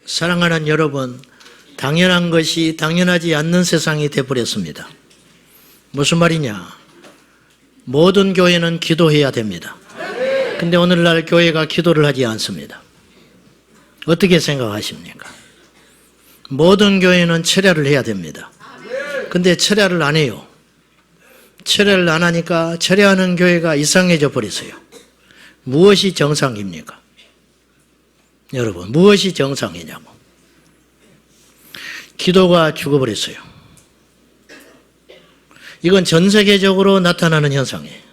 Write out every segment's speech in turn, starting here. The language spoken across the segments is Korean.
사랑하는 여러분, 당연한 것이 당연하지 않는 세상이 되어버렸습니다. 무슨 말이냐? 모든 교회는 기도해야 됩니다. 근데 오늘날 교회가 기도를 하지 않습니다. 어떻게 생각하십니까? 모든 교회는 철야를 해야 됩니다. 근데 철야를 안 해요. 철야를 안 하니까 철야하는 교회가 이상해져 버렸어요. 무엇이 정상입니까? 여러분, 무엇이 정상이냐고. 기도가 죽어버렸어요. 이건 전 세계적으로 나타나는 현상이에요.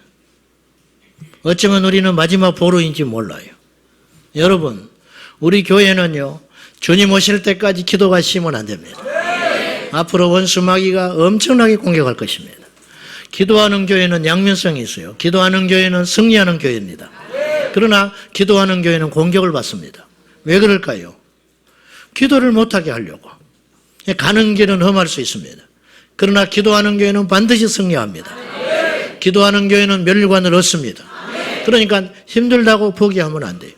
어쩌면 우리는 마지막 보루인지 몰라요. 여러분, 우리 교회는요, 주님 오실 때까지 기도가 쉬면 안 됩니다. 앞으로 원수 마귀가 엄청나게 공격할 것입니다. 기도하는 교회는 양면성이 있어요. 기도하는 교회는 승리하는 교회입니다. 그러나 기도하는 교회는 공격을 받습니다. 왜 그럴까요? 기도를 못하게 하려고. 가는 길은 험할 수 있습니다. 그러나 기도하는 교회는 반드시 승리합니다. 기도하는 교회는 멸관을 얻습니다. 그러니까 힘들다고 포기하면 안 돼요.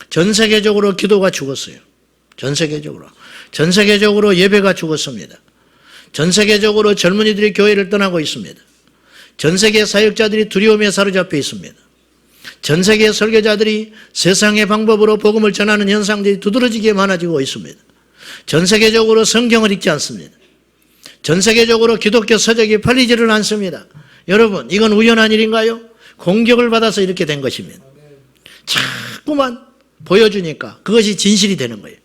전 세계적으로 기도가 죽었어요. 전 세계적으로. 전 세계적으로 예배가 죽었습니다. 전 세계적으로 젊은이들이 교회를 떠나고 있습니다. 전 세계 사역자들이 두려움에 사로잡혀 있습니다. 전 세계 설교자들이 세상의 방법으로 복음을 전하는 현상들이 두드러지게 많아지고 있습니다. 전 세계적으로 성경을 읽지 않습니다. 전 세계적으로 기독교 서적이 팔리지를 않습니다. 여러분, 이건 우연한 일인가요? 공격을 받아서 이렇게 된 것입니다. 자꾸만 보여주니까 그것이 진실이 되는 거예요.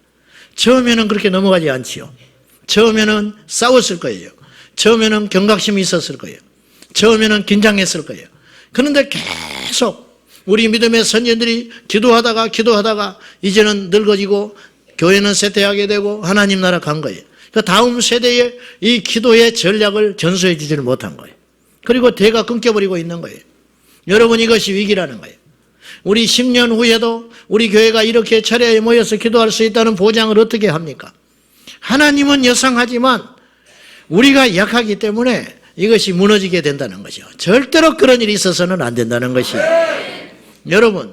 처음에는 그렇게 넘어가지 않지요. 처음에는 싸웠을 거예요. 처음에는 경각심이 있었을 거예요. 처음에는 긴장했을 거예요. 그런데 계속 우리 믿음의 선진들이 기도하다가 이제는 늙어지고 교회는 쇠퇴하게 되고 하나님 나라 간 거예요. 그 다음 세대에 이 기도의 전략을 전수해 주지를 못한 거예요. 그리고 대가 끊겨버리고 있는 거예요. 여러분, 이것이 위기라는 거예요. 우리 10년 후에도 우리 교회가 이렇게 차례에 모여서 기도할 수 있다는 보장을 어떻게 합니까? 하나님은 여상하지만 우리가 약하기 때문에 이것이 무너지게 된다는 것이죠. 절대로 그런 일이 있어서는 안 된다는 것이에요. 여러분,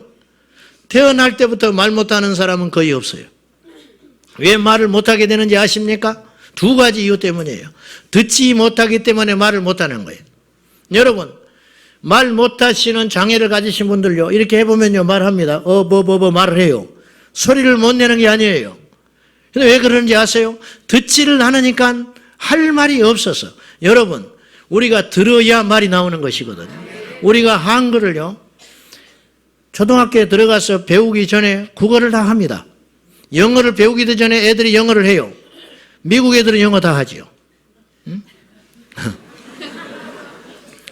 태어날 때부터 말 못하는 사람은 거의 없어요. 왜 말을 못하게 되는지 아십니까? 두 가지 이유 때문이에요. 듣지 못하기 때문에 말을 못하는 거예요. 여러분, 말 못하시는 장애를 가지신 분들요, 이렇게 해보면요, 말합니다. 말을 해요. 소리를 못 내는 게 아니에요. 근데 왜 그러는지 아세요? 듣지를 않으니까 할 말이 없어서. 여러분, 우리가 들어야 말이 나오는 것이거든요. 우리가 한글을요, 초등학교에 들어가서 배우기 전에 국어를 다 합니다. 영어를 배우기도 전에 애들이 영어를 해요. 미국 애들은 영어 다 하지요. 응?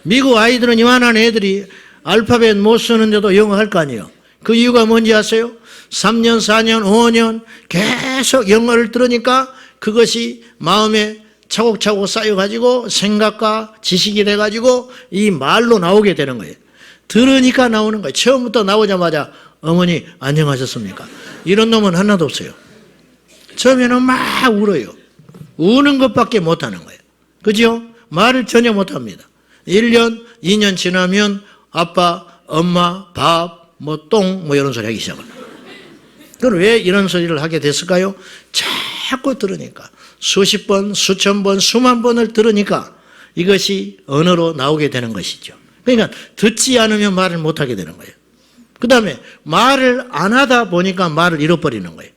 미국 아이들은 이만한 애들이 알파벳 못 쓰는데도 영어 할 거 아니에요. 그 이유가 뭔지 아세요? 3년, 4년, 5년 계속 영어를 들으니까 그것이 마음에 차곡차곡 쌓여가지고 생각과 지식이 돼가지고 이 말로 나오게 되는 거예요. 들으니까 나오는 거예요. 처음부터 나오자마자 어머니 안녕하셨습니까? 이런 놈은 하나도 없어요. 처음에는 막 울어요. 우는 것밖에 못하는 거예요. 그죠? 말을 전혀 못합니다. 1년, 2년 지나면 아빠, 엄마, 밥, 똥, 이런 소리 하기 시작합니다. 그럼 왜 이런 소리를 하게 됐을까요? 자꾸 들으니까. 수십 번, 수천 번, 수만 번을 들으니까 이것이 언어로 나오게 되는 것이죠. 그러니까 듣지 않으면 말을 못하게 되는 거예요. 그 다음에 말을 안 하다 보니까 말을 잃어버리는 거예요.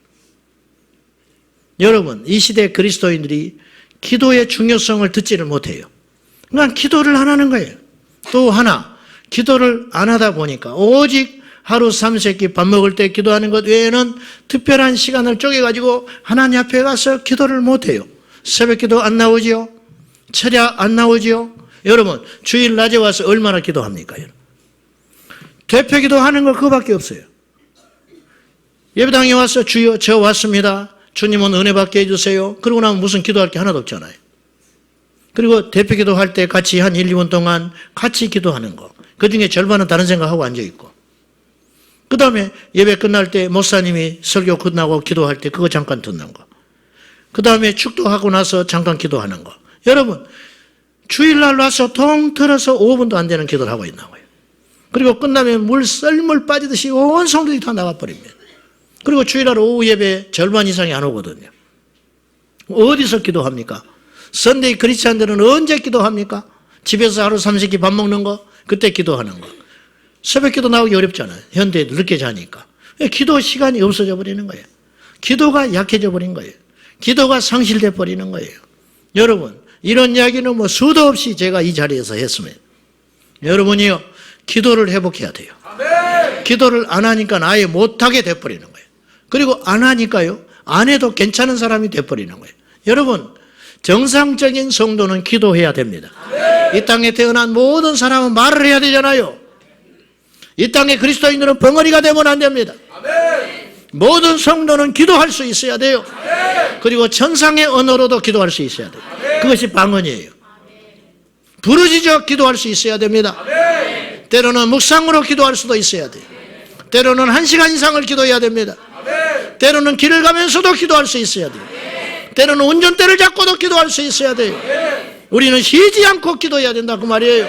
여러분, 이 시대 그리스도인들이 기도의 중요성을 듣지를 못해요. 그러니까 기도를 안 하는 거예요. 또 하나, 기도를 안 하다 보니까 오직 하루 3세끼 밥 먹을 때 기도하는 것 외에는 특별한 시간을 쪼개가지고 하나님 앞에 가서 기도를 못해요. 새벽기도 안 나오지요? 철야 안 나오지요? 여러분, 주일 낮에 와서 얼마나 기도합니까? 대표기도 하는 거 그거밖에 없어요. 예배당에 와서 주여 저 왔습니다. 주님은 은혜 받게 해주세요. 그러고 나면 무슨 기도할 게 하나도 없잖아요. 그리고 대표기도 할 때 같이 한 1, 2분 동안 같이 기도하는 거. 그중에 절반은 다른 생각하고 앉아있고. 그 다음에 예배 끝날 때 목사님이 설교 끝나고 기도할 때 그거 잠깐 듣는 거. 그 다음에 축도하고 나서 잠깐 기도하는 거. 여러분, 주일날 와서 통틀어서 5분도 안 되는 기도를 하고 있는 거예요. 그리고 끝나면 물 썰물 빠지듯이 온 성도들이 다 나가버립니다. 그리고 주일날 오후 예배 절반 이상이 안 오거든요. 어디서 기도합니까? 선데이 크리스찬들은 언제 기도합니까? 집에서 하루 삼시기 밥 먹는 거, 그때 기도하는 거. 새벽 기도 나오기 어렵잖아요. 현대에 늦게 자니까. 기도 시간이 없어져 버리는 거예요. 기도가 약해져 버린 거예요. 기도가 상실돼 버리는 거예요. 여러분, 이런 이야기는 뭐 수도 없이 제가 이 자리에서 했습니다. 여러분이요, 기도를 회복해야 돼요. 기도를 안 하니까 아예 못하게 돼버리는 거예요. 그리고 안 하니까요, 안 해도 괜찮은 사람이 돼버리는 거예요. 여러분, 정상적인 성도는 기도해야 됩니다. 이 땅에 태어난 모든 사람은 말을 해야 되잖아요. 이 땅의 그리스도인들은 벙어리가 되면 안 됩니다. 모든 성도는 기도할 수 있어야 돼요. 그리고 천상의 언어로도 기도할 수 있어야 돼요. 그것이 방언이에요. 부르짖어 기도할 수 있어야 됩니다. 때로는 묵상으로 기도할 수도 있어야 돼요. 때로는 1시간 이상을 기도해야 됩니다. 때로는 길을 가면서도 기도할 수 있어야 돼요. 때로는 운전대를 잡고도 기도할 수 있어야 돼요. 우리는 쉬지 않고 기도해야 된다 그 말이에요.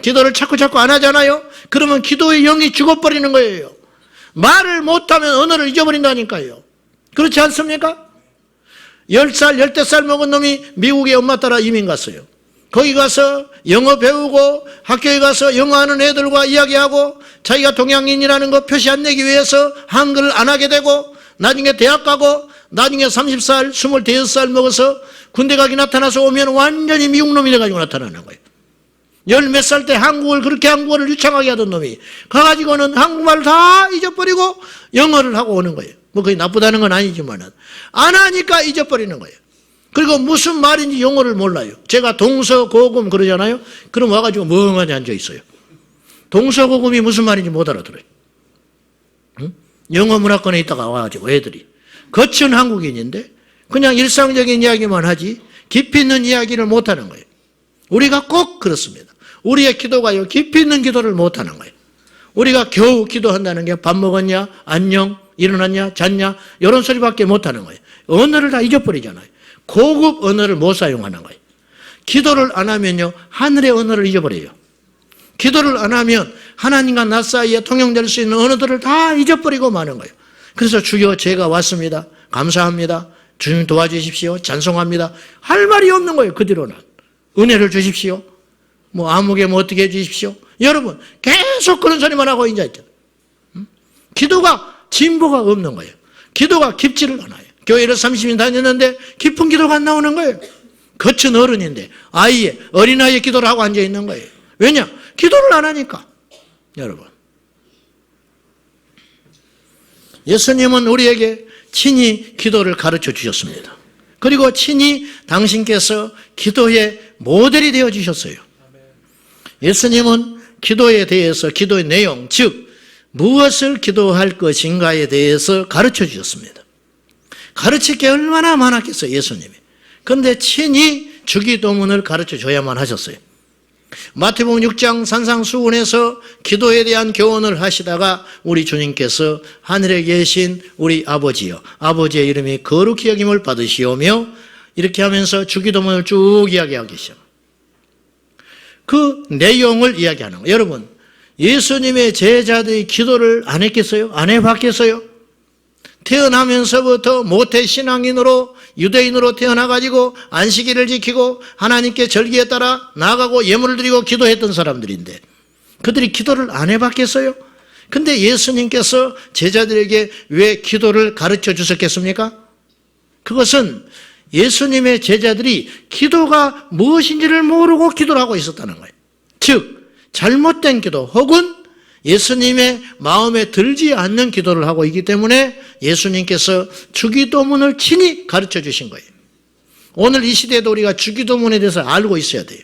기도를 자꾸 안 하잖아요. 그러면 기도의 영이 죽어버리는 거예요. 말을 못하면 언어를 잊어버린다니까요. 그렇지 않습니까? 10살, 10살 먹은 놈이 미국에 엄마 따라 이민 갔어요. 거기 가서 영어 배우고 학교에 가서 영어하는 애들과 이야기하고 자기가 동양인이라는 거 표시 안 내기 위해서 한글을 안 하게 되고 나중에 대학 가고 나중에 30살, 25살 먹어서 군대 가기 나타나서 오면 완전히 미국 놈이 돼가지고 나타나는 거예요. 10몇 살 때 한국어를 유창하게 하던 놈이 가가지고는 한국말을 다 잊어버리고 영어를 하고 오는 거예요. 뭐 그게 나쁘다는 건 아니지만은 안 하니까 잊어버리는 거예요. 그리고 무슨 말인지 영어를 몰라요. 제가 동서고금 그러잖아요. 그럼 와가지고 멍하니 앉아 있어요. 동서고금이 무슨 말인지 못 알아들어요. 응? 영어 문화권에 있다가 와가지고 애들이 거친 한국인인데 그냥 일상적인 이야기만 하지 깊이 있는 이야기를 못하는 거예요. 우리가 꼭 그렇습니다. 우리의 기도가요, 깊이 있는 기도를 못하는 거예요. 우리가 겨우 기도한다는 게 밥 먹었냐, 안녕, 일어났냐, 잤냐 이런 소리밖에 못하는 거예요. 언어를 다 잊어버리잖아요. 고급 언어를 못 사용하는 거예요. 기도를 안 하면요, 하늘의 언어를 잊어버려요. 기도를 안 하면 하나님과 나 사이에 통용될 수 있는 언어들을 다 잊어버리고 마는 거예요. 그래서 주여 제가 왔습니다. 감사합니다. 주님 도와주십시오. 찬송합니다. 할 말이 없는 거예요. 그 뒤로는. 은혜를 주십시오. 뭐 아무개 뭐 어떻게 해 주십시오. 여러분 계속 그런 소리만 하고 이제 있죠. 기도가 진보가 없는 거예요. 기도가 깊지를 않아요. 교회를 30년 다녔는데 깊은 기도가 안 나오는 거예요. 거친 어른인데 어린아이의 기도를 하고 앉아 있는 거예요. 왜냐? 기도를 안 하니까. 여러분, 예수님은 우리에게 친히 기도를 가르쳐 주셨습니다. 그리고 친히 당신께서 기도의 모델이 되어 주셨어요. 예수님은 기도에 대해서 기도의 내용, 즉 무엇을 기도할 것인가에 대해서 가르쳐 주셨습니다. 가르칠 게 얼마나 많았겠어요, 예수님이. 그런데 친히 주기도문을 가르쳐 줘야만 하셨어요. 마태복음 6장 산상수훈에서 기도에 대한 교훈을 하시다가 우리 주님께서 하늘에 계신 우리 아버지여, 아버지의 이름이 거룩히 여김을 받으시오며 이렇게 하면서 주기도문을 쭉 이야기하고 계셔. 그 내용을 이야기하는 거예요. 여러분, 예수님의 제자들이 기도를 안 했겠어요? 안 해봤겠어요? 태어나면서부터 모태신앙인으로 유대인으로 태어나가지고 안식일을 지키고 하나님께 절기에 따라 나아가고 예물을 드리고 기도했던 사람들인데 그들이 기도를 안 해봤겠어요? 근데 예수님께서 제자들에게 왜 기도를 가르쳐 주셨겠습니까? 그것은 예수님의 제자들이 기도가 무엇인지를 모르고 기도를 하고 있었다는 거예요. 즉 잘못된 기도 혹은 예수님의 마음에 들지 않는 기도를 하고 있기 때문에 예수님께서 주기도문을 친히 가르쳐 주신 거예요. 오늘 이 시대에도 우리가 주기도문에 대해서 알고 있어야 돼요.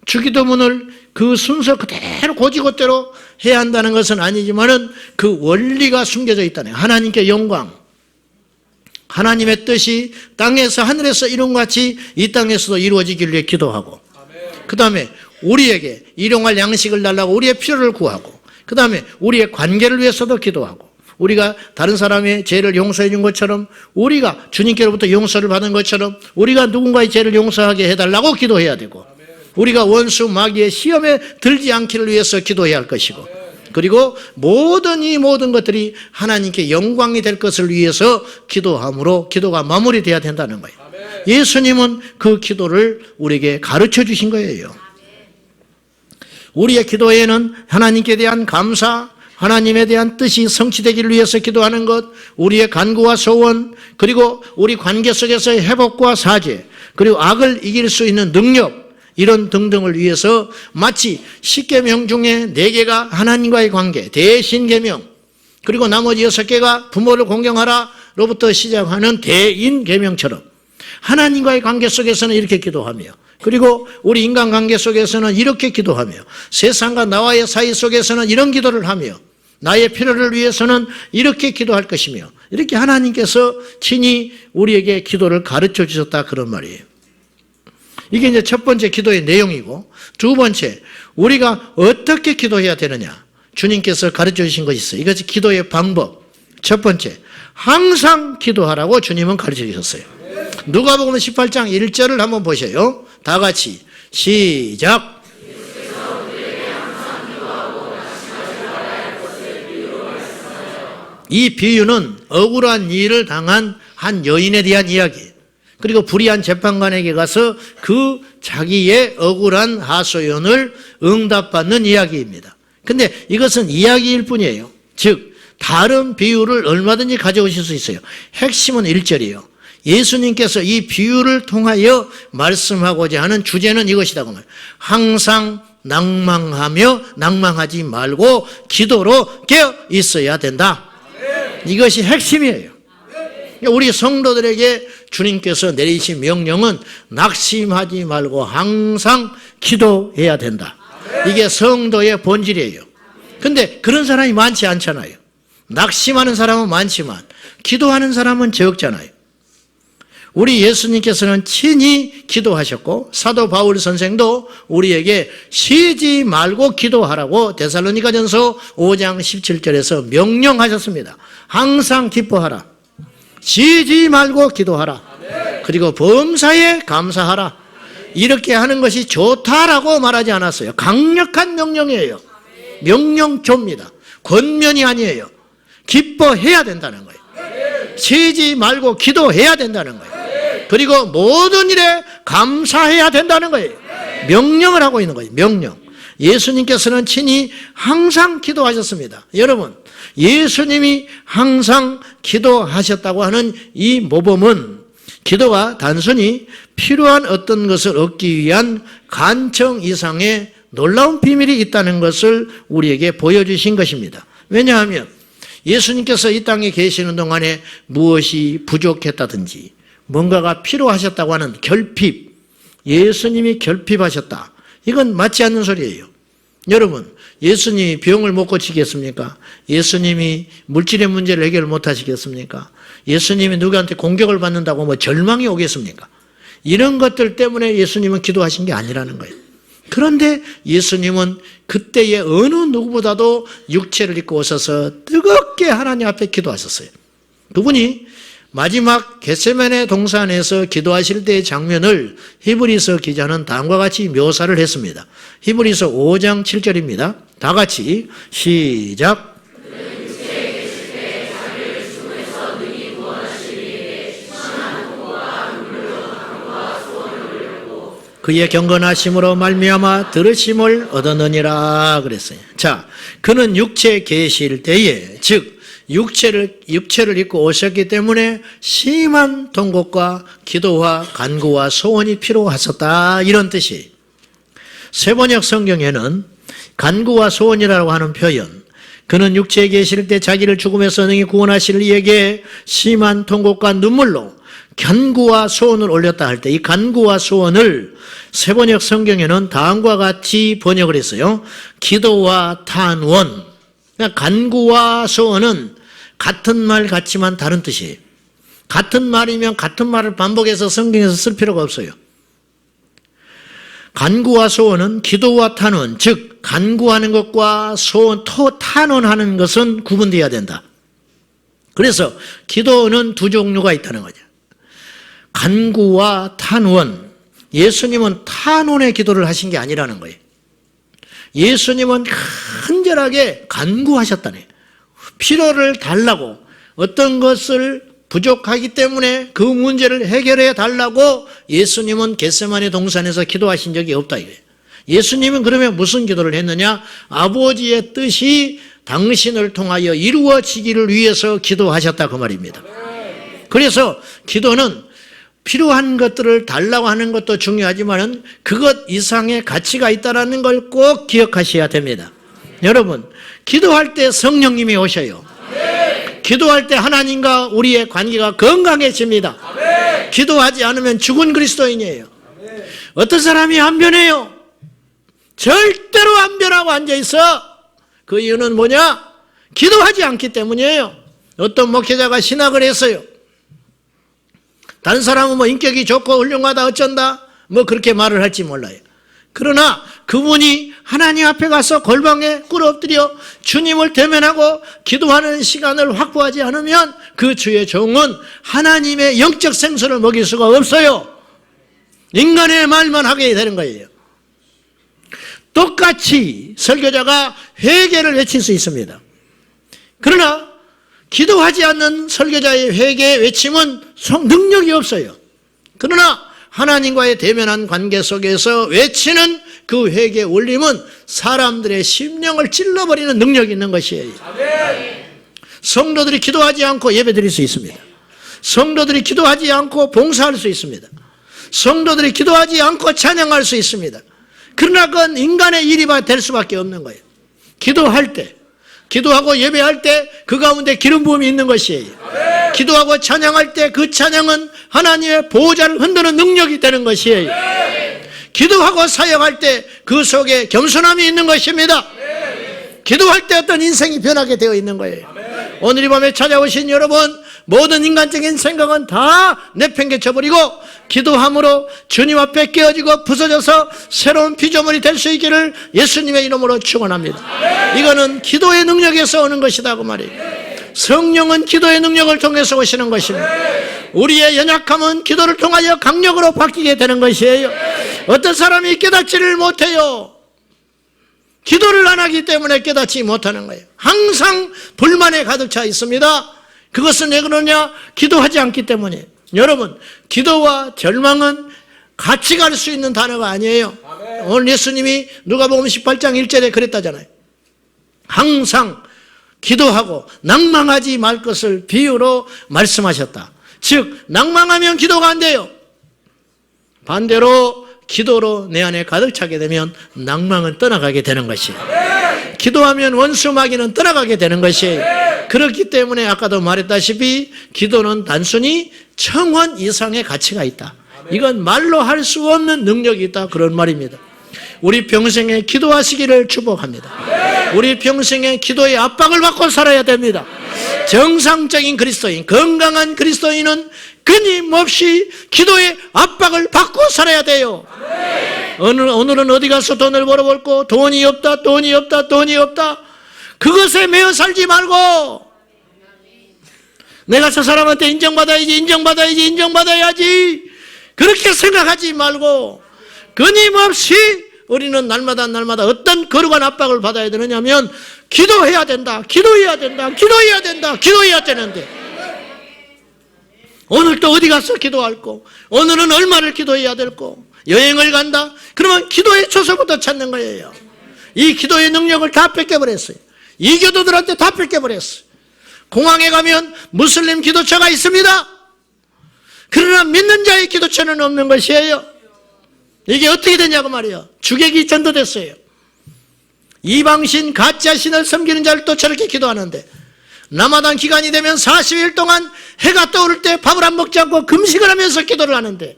주기도문을 그 순서 그대로 고지고대로 해야 한다는 것은 아니지만은 그 원리가 숨겨져 있다는 거예요. 하나님께 영광, 하나님의 뜻이 땅에서 하늘에서 이룬 것 같이 이 땅에서도 이루어지길 위해 기도하고, 그 다음에 우리에게 일용할 양식을 달라고 우리의 필요를 구하고, 그 다음에 우리의 관계를 위해서도 기도하고, 우리가 다른 사람의 죄를 용서해 준 것처럼 우리가 주님께로부터 용서를 받은 것처럼 우리가 누군가의 죄를 용서하게 해달라고 기도해야 되고, 우리가 원수 마귀의 시험에 들지 않기를 위해서 기도해야 할 것이고, 그리고 이 모든 것들이 하나님께 영광이 될 것을 위해서 기도함으로 기도가 마무리돼야 된다는 거예요. 예수님은 그 기도를 우리에게 가르쳐 주신 거예요. 우리의 기도에는 하나님께 대한 감사, 하나님에 대한 뜻이 성취되기를 위해서 기도하는 것, 우리의 간구와 소원, 그리고 우리 관계 속에서의 회복과 사죄, 그리고 악을 이길 수 있는 능력, 이런 등등을 위해서 마치 10계명 중에 4개가 하나님과의 관계, 대신계명, 그리고 나머지 6개가 부모를 공경하라로부터 시작하는 대인계명처럼 하나님과의 관계 속에서는 이렇게 기도하며, 그리고 우리 인간관계 속에서는 이렇게 기도하며, 세상과 나와의 사이 속에서는 이런 기도를 하며, 나의 필요를 위해서는 이렇게 기도할 것이며, 이렇게 하나님께서 친히 우리에게 기도를 가르쳐 주셨다, 그런 말이에요. 이게 이제 첫 번째 기도의 내용이고, 두 번째, 우리가 어떻게 기도해야 되느냐, 주님께서 가르쳐 주신 것이 있어요. 이것이 기도의 방법. 첫 번째, 항상 기도하라고 주님은 가르쳐 주셨어요. 누가복음 18장 1절을 한번 보셔요. 다 같이 시작. 이 비유는 억울한 일을 당한 한 여인에 대한 이야기, 그리고 불의한 재판관에게 가서 그 자기의 억울한 하소연을 응답받는 이야기입니다. 근데 이것은 이야기일 뿐이에요. 즉 다른 비유를 얼마든지 가져오실 수 있어요. 핵심은 1절이에요. 예수님께서 이 비유를 통하여 말씀하고자 하는 주제는 이것이다. 항상 낭망하지 말고 기도로 깨어 있어야 된다. 이것이 핵심이에요. 우리 성도들에게 주님께서 내리신 명령은 낙심하지 말고 항상 기도해야 된다. 이게 성도의 본질이에요. 근데 그런 사람이 많지 않잖아요. 낙심하는 사람은 많지만 기도하는 사람은 적잖아요. 우리 예수님께서는 친히 기도하셨고, 사도 바울 선생도 우리에게 쉬지 말고 기도하라고 데살로니가전서 5장 17절에서 명령하셨습니다. 항상 기뻐하라, 쉬지 말고 기도하라, 그리고 범사에 감사하라. 이렇게 하는 것이 좋다라고 말하지 않았어요. 강력한 명령이에요. 명령조입니다. 권면이 아니에요. 기뻐해야 된다는 거예요. 쉬지 말고 기도해야 된다는 거예요. 그리고 모든 일에 감사해야 된다는 거예요. 명령을 하고 있는 거예요. 명령. 예수님께서는 친히 항상 기도하셨습니다. 여러분, 예수님이 항상 기도하셨다고 하는 이 모범은 기도가 단순히 필요한 어떤 것을 얻기 위한 간청 이상의 놀라운 비밀이 있다는 것을 우리에게 보여주신 것입니다. 왜냐하면 예수님께서 이 땅에 계시는 동안에 무엇이 부족했다든지 뭔가가 필요하셨다고 하는 결핍, 예수님이 결핍하셨다, 이건 맞지 않는 소리예요. 여러분, 예수님이 병을 못 고치겠습니까? 예수님이 물질의 문제를 해결 못 하시겠습니까? 예수님이 누구한테 공격을 받는다고 뭐 절망이 오겠습니까? 이런 것들 때문에 예수님은 기도하신 게 아니라는 거예요. 그런데 예수님은 그때의 어느 누구보다도 육체를 입고 오셔서 뜨겁게 하나님 앞에 기도하셨어요. 그분이 마지막 겟세마네 동산에서 기도하실 때의 장면을 히브리서 기자는 다음과 같이 묘사를 했습니다. 히브리서 5장 7절입니다. 다 같이 시작. 그의 경건하심으로 말미암아 들으심을 얻었느니라 그랬어요. 자, 그는 육체에 계실 때에, 즉 육체를 입고 오셨기 때문에 심한 통곡과 기도와 간구와 소원이 필요하셨다, 이런 뜻이에요. 세번역 성경에는 간구와 소원이라고 하는 표현, 그는 육체에 계실 때 자기를 죽음에서 능히 구원하실 이에게 심한 통곡과 눈물로 간구와 소원을 올렸다 할 때, 이 간구와 소원을 세번역 성경에는 다음과 같이 번역을 했어요. 기도와 탄원. 그러니까 간구와 소원은 같은 말 같지만 다른 뜻이에요. 같은 말이면 같은 말을 반복해서 성경에서 쓸 필요가 없어요. 간구와 소원은 기도와 탄원, 즉 간구하는 것과 소원, 탄원하는 것은 구분되어야 된다. 그래서 기도는 두 종류가 있다는 거죠. 간구와 탄원. 예수님은 탄원의 기도를 하신 게 아니라는 거예요. 예수님은 간절하게 간구하셨다네. 필요를 달라고, 어떤 것을 부족하기 때문에 그 문제를 해결해 달라고 예수님은 겟세마네 동산에서 기도하신 적이 없다 이거예요. 예수님은 그러면 무슨 기도를 했느냐? 아버지의 뜻이 당신을 통하여 이루어지기를 위해서 기도하셨다 그 말입니다. 그래서 기도는 필요한 것들을 달라고 하는 것도 중요하지만 그것 이상의 가치가 있다는 걸 꼭 기억하셔야 됩니다. 여러분, 기도할 때 성령님이 오셔요. 기도할 때 하나님과 우리의 관계가 건강해집니다. 기도하지 않으면 죽은 그리스도인이에요. 어떤 사람이 안 변해요? 절대로 안 변하고 앉아있어. 그 이유는 뭐냐? 기도하지 않기 때문이에요. 어떤 목회자가 신학을 했어요. 다른 사람은 뭐 인격이 좋고 훌륭하다 어쩐다 뭐 그렇게 말을 할지 몰라요. 그러나 그분이 하나님 앞에 가서 골방에 꿇어엎드려 주님을 대면하고 기도하는 시간을 확보하지 않으면 그 주의 종은 하나님의 영적 생수를 먹일 수가 없어요. 인간의 말만 하게 되는 거예요. 똑같이 설교자가 회개를 외칠 수 있습니다. 그러나 기도하지 않는 설교자의 회개 외침은 능력이 없어요. 그러나 하나님과의 대면한 관계 속에서 외치는 그 회개 울림은 사람들의 심령을 찔러버리는 능력이 있는 것이에요. 성도들이 기도하지 않고 예배드릴 수 있습니다. 성도들이 기도하지 않고 봉사할 수 있습니다. 성도들이 기도하지 않고 찬양할 수 있습니다. 그러나 그건 인간의 일이 될 수밖에 없는 거예요. 기도할 때, 기도하고 예배할 때 그 가운데 기름 부음이 있는 것이에요. 기도하고 찬양할 때 그 찬양은 하나님의 보호자를 흔드는 능력이 되는 것이에요. 기도하고 사역할 때 그 속에 겸손함이 있는 것입니다. 기도할 때 어떤 인생이 변하게 되어 있는 거예요. 오늘 이 밤에 찾아오신 여러분, 모든 인간적인 생각은 다 내팽개쳐버리고 기도함으로 주님 앞에 깨어지고 부서져서 새로운 피조물이 될 수 있기를 예수님의 이름으로 축원합니다. 이거는 기도의 능력에서 오는 것이다 그 말이에요. 성령은 기도의 능력을 통해서 오시는 것입니다. 우리의 연약함은 기도를 통하여 강력으로 바뀌게 되는 것이에요. 어떤 사람이 깨닫지를 못해요. 기도를 안 하기 때문에 깨닫지 못하는 거예요. 항상 불만에 가득 차 있습니다. 그것은 왜 그러냐? 기도하지 않기 때문이에요. 여러분, 기도와 절망은 같이 갈 수 있는 단어가 아니에요. 오늘 예수님이 누가복음 18장 1절에 그랬다잖아요. 항상 기도하고 낭망하지 말 것을 비유로 말씀하셨다. 즉 낭망하면 기도가 안 돼요. 반대로 기도로 내 안에 가득 차게 되면 낭망은 떠나가게 되는 것이에요. 기도하면 원수 마귀는 떠나가게 되는 것이에요. 그렇기 때문에 아까도 말했다시피 기도는 단순히 청원 이상의 가치가 있다. 이건 말로 할 수 없는 능력이 있다 그런 말입니다. 우리 평생에 기도하시기를 축복합니다. 우리 평생에 기도의 압박을 받고 살아야 됩니다. 정상적인 그리스도인, 건강한 그리스도인은 끊임없이 기도의 압박을 받고 살아야 돼요. 오늘은 어디 가서 돈을 벌어볼고 돈이 없다 돈이 없다 돈이 없다 그것에 매여 살지 말고 내가 저 사람한테 인정받아야지 그렇게 생각하지 말고 끊임없이 우리는 날마다 어떤 거룩한 압박을 받아야 되느냐면 기도해야 되는데 오늘 또 어디 가서 기도할 거, 오늘은 얼마를 기도해야 될 거, 여행을 간다 그러면 기도의 초소부터 찾는 거예요. 이 기도의 능력을 다 뺏겨버렸어요. 이교도들한테 다 뺏겨버렸어요. 공항에 가면 무슬림 기도처가 있습니다. 그러나 믿는 자의 기도처는 없는 것이에요. 이게 어떻게 되냐고 말이에요. 주객이 전도됐어요. 이방신 가짜신을 섬기는 자를 또 저렇게 기도하는데 라마단 기간이 되면 40일 동안 해가 떠오를 때 밥을 안 먹지 않고 금식을 하면서 기도를 하는데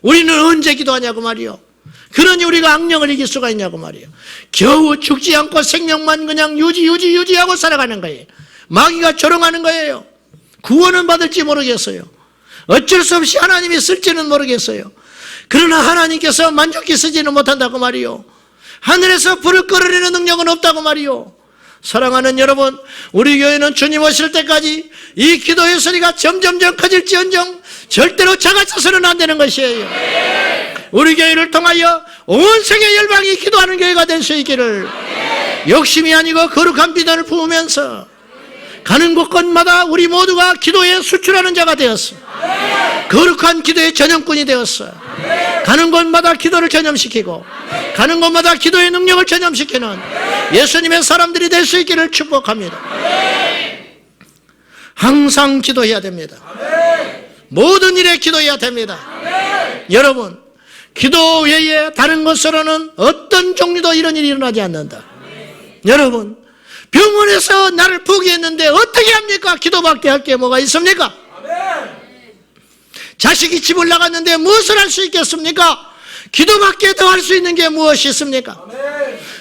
우리는 언제 기도하냐고 말이요. 그러니 우리가 악령을 이길 수가 있냐고 말이요. 겨우 죽지 않고 생명만 그냥 유지하고 살아가는 거예요. 마귀가 조롱하는 거예요. 구원은 받을지 모르겠어요. 어쩔 수 없이 하나님이 쓸지는 모르겠어요. 그러나 하나님께서 만족히 쓰지는 못한다고 말이요. 하늘에서 불을 끌어내는 능력은 없다고 말이요. 사랑하는 여러분, 우리 교회는 주님 오실 때까지 이 기도의 소리가 점점점 커질지언정 절대로 작아져서는 안 되는 것이에요. 우리 교회를 통하여 온 세계 열방이 기도하는 교회가 될 수 있기를, 욕심이 아니고 거룩한 비전을 품으면서 가는 곳곳마다 우리 모두가 기도에 수출하는 자가 되었어. 거룩한 기도의 전염꾼이 되었어. 가는 곳마다 기도를 전염시키고 가는 곳마다 기도의 능력을 전염시키는 예수님의 사람들이 될 수 있기를 축복합니다. 항상 기도해야 됩니다. 모든 일에 기도해야 됩니다. 여러분, 기도 외에 다른 것으로는 어떤 종류도 이런 일이 일어나지 않는다. 여러분, 병원에서 나를 포기했는데 어떻게 합니까? 기도밖에 할 게 뭐가 있습니까? 자식이 집을 나갔는데 무엇을 할 수 있겠습니까? 기도밖에 더 할 수 있는 게 무엇이 있습니까?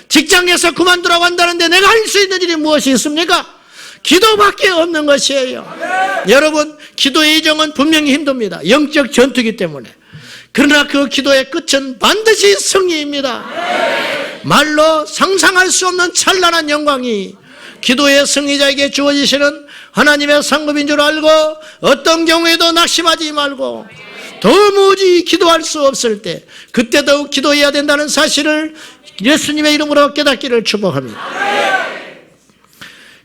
직장에서 그만두라고 한다는데 내가 할 수 있는 일이 무엇이 있습니까? 기도밖에 없는 것이에요. 여러분, 기도의 이정은 분명히 힘듭니다. 영적 전투이기 때문에. 그러나 그 기도의 끝은 반드시 승리입니다. 말로 상상할 수 없는 찬란한 영광이 기도의 승리자에게 주어지시는 하나님의 상급인 줄 알고 어떤 경우에도 낙심하지 말고 도무지 기도할 수 없을 때 그때 더욱 기도해야 된다는 사실을 예수님의 이름으로 깨닫기를 축복합니다.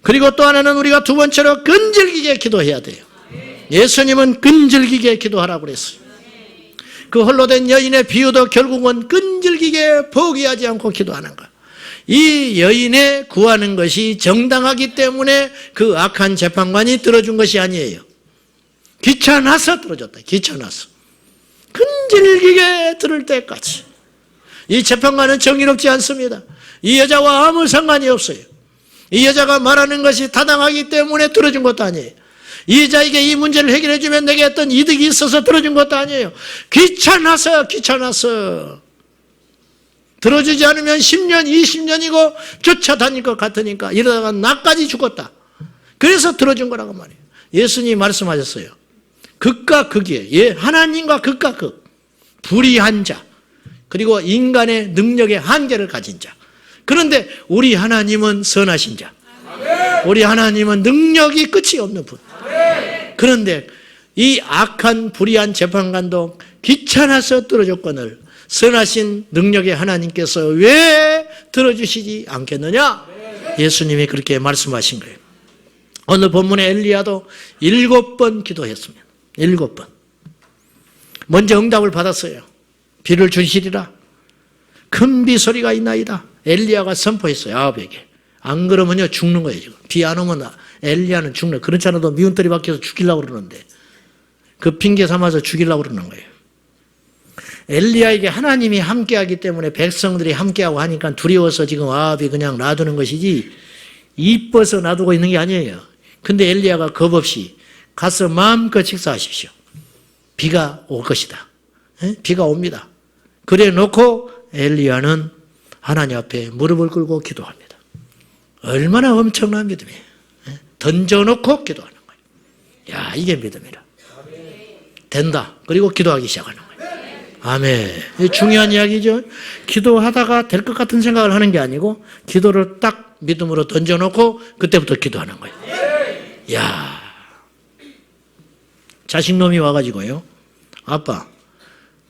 그리고 또 하나는 우리가 두 번째로 끈질기게 기도해야 돼요. 예수님은 끈질기게 기도하라고 그랬어요. 그 홀로 된 여인의 비유도 결국은 끈질기게 포기하지 않고 기도하는 것. 이 여인의 구하는 것이 정당하기 때문에 그 악한 재판관이 들어준 것이 아니에요. 귀찮아서 들어줬다. 귀찮아서. 끈질기게 들을 때까지. 이 재판관은 정의롭지 않습니다. 이 여자와 아무 상관이 없어요. 이 여자가 말하는 것이 타당하기 때문에 들어준 것도 아니에요. 이 여자에게 이 문제를 해결해 주면 내게 어떤 이득이 있어서 들어준 것도 아니에요. 귀찮아서 들어주지 않으면 10년 20년이고 쫓아다닐 것 같으니까 이러다가 나까지 죽었다. 그래서 들어준 거라고 말이에요. 예수님이 말씀하셨어요. 극과 극이에요. 예, 하나님과 극과 극. 불의한 자 그리고 인간의 능력의 한계를 가진 자. 그런데 우리 하나님은 선하신 자. 우리 하나님은 능력이 끝이 없는 분. 그런데 이 악한 불의한 재판관도 귀찮아서 들어줬거늘 선하신 능력의 하나님께서 왜 들어주시지 않겠느냐? 예수님이 그렇게 말씀하신 거예요. 오늘 본문의 엘리야도 7번 기도했습니다. 7번. 먼저 응답을 받았어요. 비를 주시리라. 큰 비 소리가 있나이다. 엘리야가 선포했어요. 아합에게. 안 그러면요 죽는 거예요. 지금. 비 안 오면 엘리야는 죽는 거예요. 그렇지 않아도 미운털이 박혀서 죽이려고 그러는데 그 핑계 삼아서 죽이려고 그러는 거예요. 엘리야에게 하나님이 함께하기 때문에 백성들이 함께하고 하니까 두려워서 지금 아합이 그냥 놔두는 것이지 이뻐서 놔두고 있는 게 아니에요. 근데 엘리야가 겁없이 가서 마음껏 식사하십시오. 비가 올 것이다. 비가 옵니다. 그래 놓고 엘리야는 하나님 앞에 무릎을 꿇고 기도합니다. 얼마나 엄청난 믿음이에요. 던져놓고 기도하는 거예요. 야, 이게 믿음이라. 된다. 그리고 기도하기 시작하는 거예요. 아멘. 이게 중요한 이야기죠. 기도하다가 될 것 같은 생각을 하는 게 아니고 기도를 딱 믿음으로 던져놓고 그때부터 기도하는 거예요. 야, 자식놈이 와가지고요. 아빠,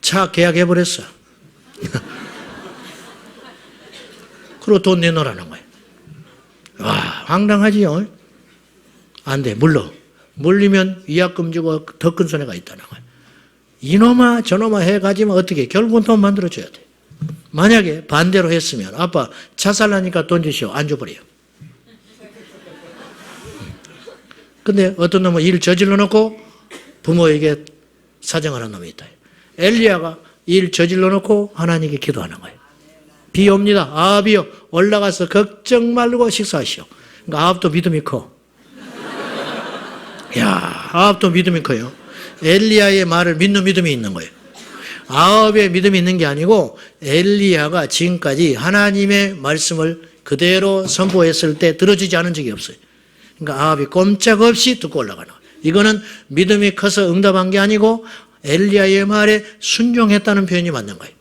차 계약해버렸어. 그리고 돈 내놓으라는 거예요. 와, 황당하지요. 안 돼, 물러. 물리면 위약금 주고 더 큰 손해가 있다는 거예요. 이놈아 저놈아 해가지면 어떻게 결국은 돈 만들어줘야 돼. 만약에 반대로 했으면 아빠 차 살라니까 돈 주시오. 안 줘버려요. 근데 어떤 놈은 일 저질러 놓고 부모에게 사정하는 놈이 있다. 엘리야가 일 저질러 놓고 하나님께 기도하는 거예요. 비 옵니다. 아합이요 올라가서 걱정 말고 식사하시오. 그러니까 아합도 믿음이 커. 야, 아합도 믿음이 커요. 엘리야의 말을 믿는 믿음이 있는 거예요. 아합의 믿음이 있는 게 아니고 엘리야가 지금까지 하나님의 말씀을 그대로 선포했을 때 들어주지 않은 적이 없어요. 그러니까 아합이 꼼짝없이 듣고 올라가는 거예요. 이거는 믿음이 커서 응답한 게 아니고 엘리야의 말에 순종했다는 표현이 맞는 거예요.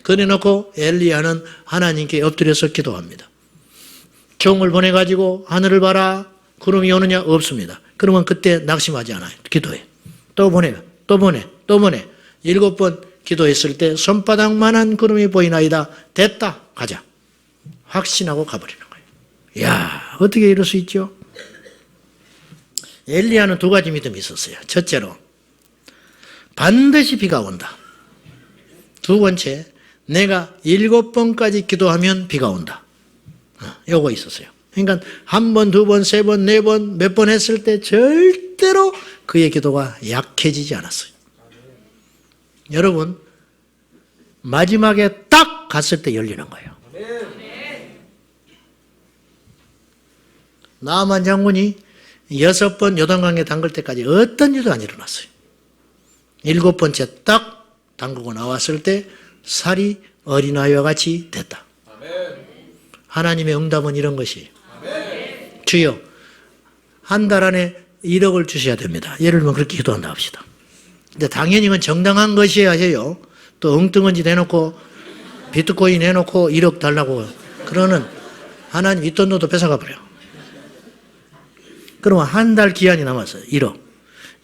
그래놓고 엘리야는 하나님께 엎드려서 기도합니다. 종을 보내가지고 하늘을 봐라. 구름이 오느냐? 없습니다. 그러면 그때 낙심하지 않아요. 기도해. 또 보내. 7번 기도했을 때 손바닥만한 구름이 보이나이다. 됐다. 가자. 확신하고 가버리는 거예요. 이야, 어떻게 이럴 수 있죠? 엘리야는 두 가지 믿음이 있었어요. 첫째로, 반드시 비가 온다. 두 번째, 내가 7번까지 기도하면 비가 온다. 요거 있었어요. 그러니까 한 번, 두 번, 세 번, 네 번, 몇 번 했을 때 절대로 그의 기도가 약해지지 않았어요. 여러분, 마지막에 딱 갔을 때 열리는 거예요. 나아만 장군이 6번 요단강에 담글 때까지 어떤 일도 안 일어났어요. 7번째 딱 담그고 나왔을 때 살이 어린아이와 같이 됐다. 하나님의 응답은 이런 것이에요. 주여, 한 달 안에 1억을 주셔야 됩니다. 예를 들면 그렇게 기도한다 합시다. 근데 당연히 이건 정당한 것이어야 해요. 또 엉뚱한지 내놓고 비트코인 내놓고 1억 달라고 그러는 하나님 윗돈도 뺏어가 버려요. 그러면 한 달 기한이 남았어요. 1억.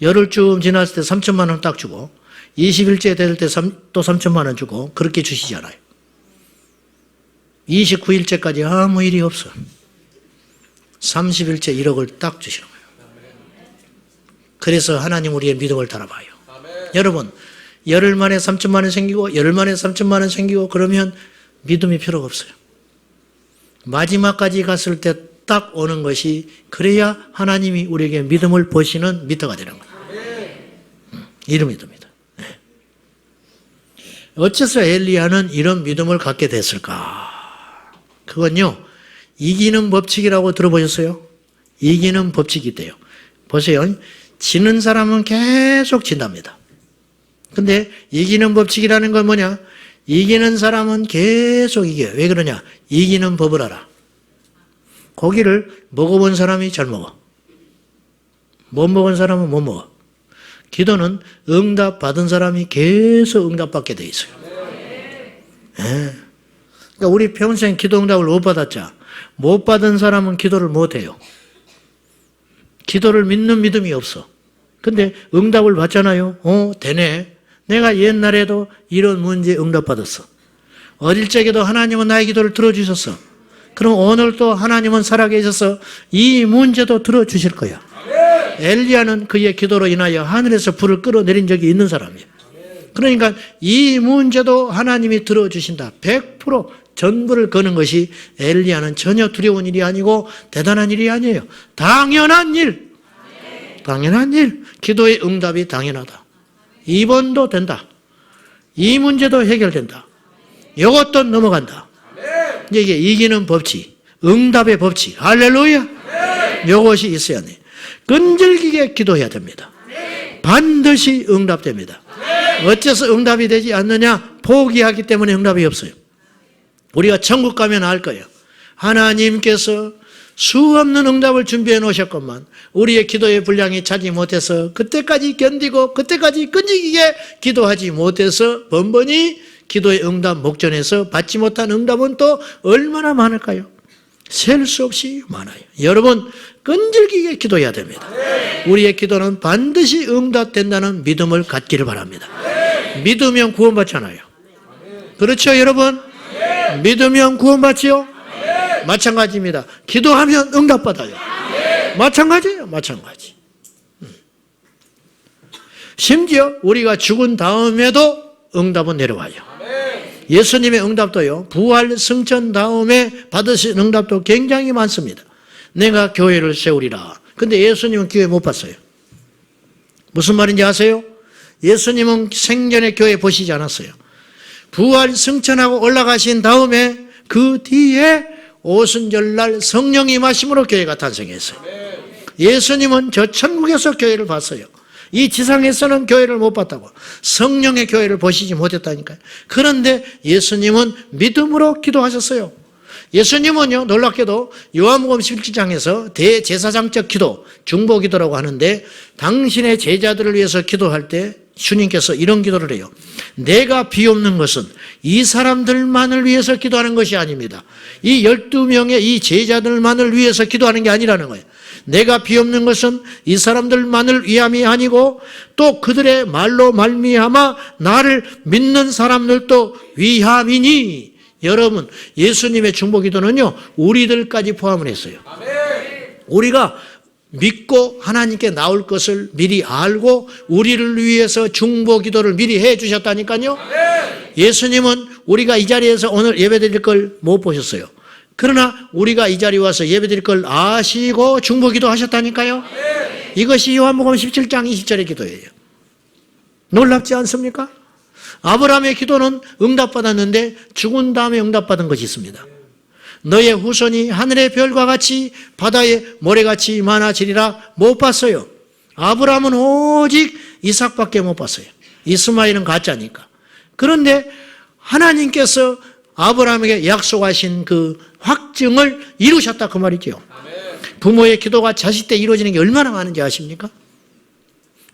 열흘쯤 지났을 때 3천만 원 딱 주고 20일째 될 때 또 3천만 원 주고 그렇게 주시잖아요. 29일째까지 아무 일이 없어. 30일째 1억을 딱 주시는 거예요. 그래서 하나님 우리의 믿음을 달아봐요. 여러분, 열흘 만에 3천만 원 생기고 열흘 만에 3천만 원 생기고 그러면 믿음이 필요가 없어요. 마지막까지 갔을 때 딱 오는 것이 그래야 하나님이 우리에게 믿음을 보시는 미터가 되는 거예요. 이런 믿음입니다. 네. 어째서 엘리야는 이런 믿음을 갖게 됐을까? 그건요, 이기는 법칙이라고 들어보셨어요? 이기는 법칙이 있대요. 보세요. 지는 사람은 계속 진답니다. 근데 이기는 법칙이라는 건 뭐냐? 이기는 사람은 계속 이겨요. 왜 그러냐? 이기는 법을 알아. 고기를 먹어본 사람이 잘 먹어. 못 먹은 사람은 못 먹어. 기도는 응답 받은 사람이 계속 응답받게 돼 있어요. 네. 그러니까 우리 평생 기도 응답을 못 받았자. 못 받은 사람은 기도를 못 해요. 기도를 믿는 믿음이 없어. 근데 응답을 받잖아요. 되네. 내가 옛날에도 이런 문제 응답받았어. 어릴 적에도 하나님은 나의 기도를 들어주셨어. 그럼 오늘도 하나님은 살아계셔서 이 문제도 들어주실 거야. 엘리야는 그의 기도로 인하여 하늘에서 불을 끌어내린 적이 있는 사람이에요. 그러니까 이 문제도 하나님이 들어주신다. 100% 전부를 거는 것이 엘리야는 전혀 두려운 일이 아니고 대단한 일이 아니에요. 당연한 일. 당연한 일. 기도의 응답이 당연하다. 2번도 된다. 이 문제도 해결된다. 이것도 넘어간다. 이게 이기는 법칙, 응답의 법칙. 할렐루야. 이것이 있어야 돼. 끈질기게 기도해야 됩니다. 반드시 응답됩니다. 어째서 응답이 되지 않느냐? 포기하기 때문에 응답이 없어요. 우리가 천국 가면 알 거예요. 하나님께서 수없는 응답을 준비해 놓으셨건만 우리의 기도의 분량이 차지 못해서 그때까지 견디고 그때까지 끈질기게 기도하지 못해서 번번이 기도의 응답 목전에서 받지 못한 응답은 또 얼마나 많을까요? 셀 수 없이 많아요. 여러분, 끈질기게 기도해야 됩니다. 우리의 기도는 반드시 응답된다는 믿음을 갖기를 바랍니다. 믿으면 구원받잖아요. 그렇죠, 여러분? 믿으면 구원받지요? 마찬가지입니다. 기도하면 응답받아요. 마찬가지예요, 마찬가지. 심지어 우리가 죽은 다음에도 응답은 내려와요. 예수님의 응답도요, 부활 승천 다음에 받으신 응답도 굉장히 많습니다. 내가 교회를 세우리라. 근데 예수님은 교회 못 봤어요. 무슨 말인지 아세요? 예수님은 생전에 교회 보시지 않았어요. 부활 승천하고 올라가신 다음에 그 뒤에 오순절날 성령이 임하심으로 교회가 탄생했어요. 예수님은 저 천국에서 교회를 봤어요. 이 지상에서는 교회를 못 봤다고. 성령의 교회를 보시지 못했다니까요. 그런데 예수님은 믿음으로 기도하셨어요. 예수님은요, 놀랍게도 요한복음 17장에서 대제사장적 기도, 중보기도라고 하는데 당신의 제자들을 위해서 기도할 때 주님께서 이런 기도를 해요. 내가 비옵는 것은 이 사람들만을 위해서 기도하는 것이 아닙니다. 이 12명의 이 제자들만을 위해서 기도하는 게 아니라는 거예요. 내가 비옵는 것은 이 사람들만을 위함이 아니고 또 그들의 말로 말미암아 나를 믿는 사람들도 위함이니. 여러분, 예수님의 중보기도는요, 우리들까지 포함을 했어요. 우리가 믿고 하나님께 나올 것을 미리 알고 우리를 위해서 중보기도를 미리 해 주셨다니까요. 예수님은 우리가 이 자리에서 오늘 예배드릴 걸 못 보셨어요. 그러나 우리가 이 자리에 와서 예배드릴 걸 아시고 중보기도 하셨다니까요. 이것이 요한복음 17장 20절의 기도예요. 놀랍지 않습니까? 아브라함의 기도는 응답받았는데 죽은 다음에 응답받은 것이 있습니다. 너의 후손이 하늘의 별과 같이 바다의 모래같이 많아지리라 못 봤어요. 아브라함은 오직 이삭밖에 못 봤어요. 이스마엘은 가짜니까. 그런데 하나님께서 아브라함에게 약속하신 그 확증을 이루셨다 그 말이죠. 부모의 기도가 자식 때 이루어지는 게 얼마나 많은지 아십니까?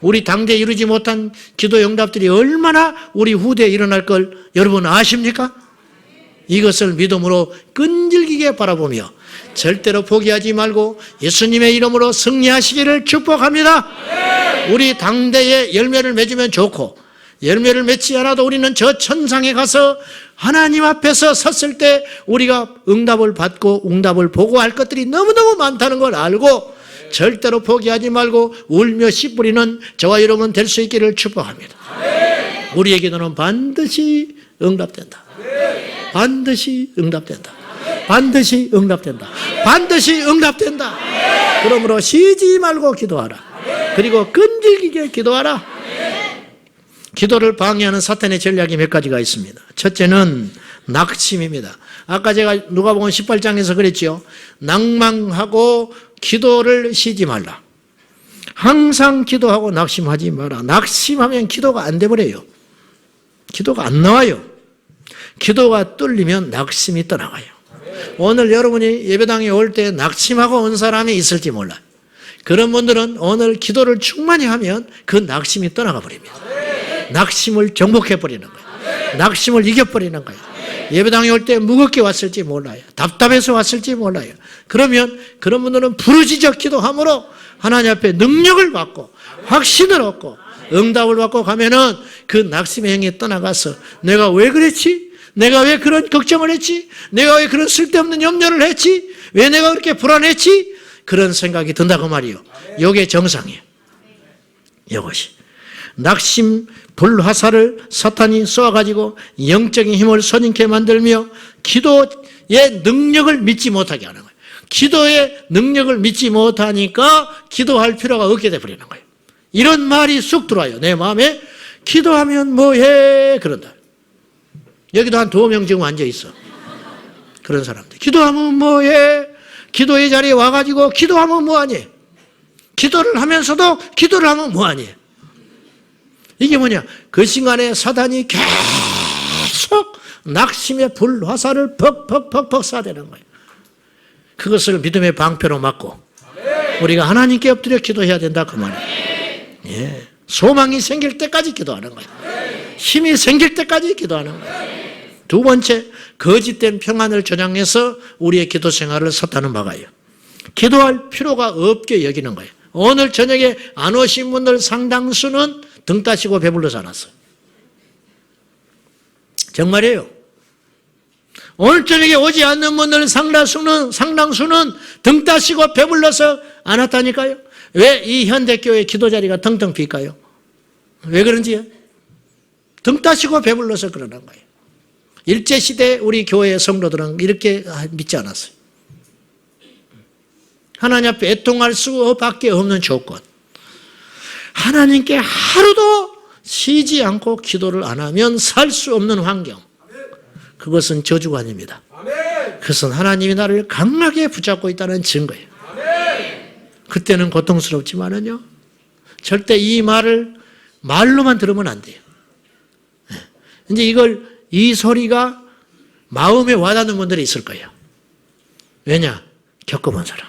우리 당대에 이루지 못한 기도 응답들이 얼마나 우리 후대에 일어날 걸 여러분 아십니까? 이것을 믿음으로 끈질기게 바라보며 절대로 포기하지 말고 예수님의 이름으로 승리하시기를 축복합니다. 우리 당대에 열매를 맺으면 좋고 열매를 맺지 않아도 우리는 저 천상에 가서 하나님 앞에서 섰을 때 우리가 응답을 받고 응답을 보고 할 것들이 너무너무 많다는 걸 알고 절대로 포기하지 말고 울며 씨 뿌리는 저와 여러분 될 수 있기를 축복합니다. 우리의 기도는 반드시 응답된다. 반드시 응답된다. 반드시 응답된다. 반드시 응답된다. 그러므로 쉬지 말고 기도하라. 그리고 끈질기게 기도하라. 기도를 방해하는 사탄의 전략이 몇 가지가 있습니다. 첫째는 낙심입니다. 아까 제가 누가복음 18장에서 그랬죠. 낭망하고 기도를 쉬지 말라. 항상 기도하고 낙심하지 마라. 낙심하면 기도가 안 돼버려요. 기도가 안 나와요. 기도가 뚫리면 낙심이 떠나가요. 오늘 여러분이 예배당에 올 때 낙심하고 온 사람이 있을지 몰라요. 그런 분들은 오늘 기도를 충만히 하면 그 낙심이 떠나가 버립니다. 낙심을 정복해 버리는 거예요. 낙심을 이겨버리는 거예요. 예배당에 올 때 무겁게 왔을지 몰라요. 답답해서 왔을지 몰라요. 그러면 그런 분들은 부르짖어 기도함으로 하나님 앞에 능력을 받고 확신을 얻고 응답을 받고 가면은 그 낙심의 행이 떠나가서 내가 왜 그랬지? 내가 왜 그런 걱정을 했지? 내가 왜 그런 쓸데없는 염려를 했지? 왜 내가 그렇게 불안했지? 그런 생각이 든다고 말이요. 이게 정상이에요. 이것이. 낙심, 불화살을 사탄이 쏘아가지고 영적인 힘을 선인케 만들며 기도의 능력을 믿지 못하게 하는 거예요. 기도의 능력을 믿지 못하니까 기도할 필요가 없게 돼버리는 거예요. 이런 말이 쑥 들어와요. 내 마음에 기도하면 뭐해? 그런다. 여기도 한 2명 지금 앉아있어. 그런 사람들. 기도하면 뭐해? 기도의 자리에 와가지고 기도하면 뭐하니? 기도를 하면서도 기도를 하면 뭐하니? 이게 뭐냐? 그 시간에 사단이 계속 낙심의 불화살을 퍽퍽퍽퍽 쏴대는 거예요. 그것을 믿음의 방패로 막고 우리가 하나님께 엎드려 기도해야 된다 그 말이에요. 예. 소망이 생길 때까지 기도하는 거예요. 힘이 생길 때까지 기도하는 거예요. 두 번째, 거짓된 평안을 조장해서 우리의 기도 생활을 사탄은 막아요. 기도할 필요가 없게 여기는 거예요. 오늘 저녁에 안 오신 분들 상당수는 등 따시고 배불러서 안 왔어요. 정말이에요. 오늘 저녁에 오지 않는 분들 상당수는 등 따시고 배불러서 안 왔다니까요. 왜 이 현대교회 기도 자리가 텅텅 빌까요? 왜 그런지요? 등 따시고 배불러서 그러는 거예요. 일제시대 우리 교회의 성도들은 이렇게 믿지 않았어요. 하나님 앞에 애통할 수밖에 없는 조건. 하나님께 하루도 쉬지 않고 기도를 안 하면 살 수 없는 환경. 그것은 저주가 아닙니다. 그것은 하나님이 나를 강하게 붙잡고 있다는 증거예요. 그때는 고통스럽지만은요, 절대 이 말을 말로만 들으면 안 돼요. 이제 이 소리가 마음에 와닿는 분들이 있을 거예요. 왜냐? 겪어본 사람.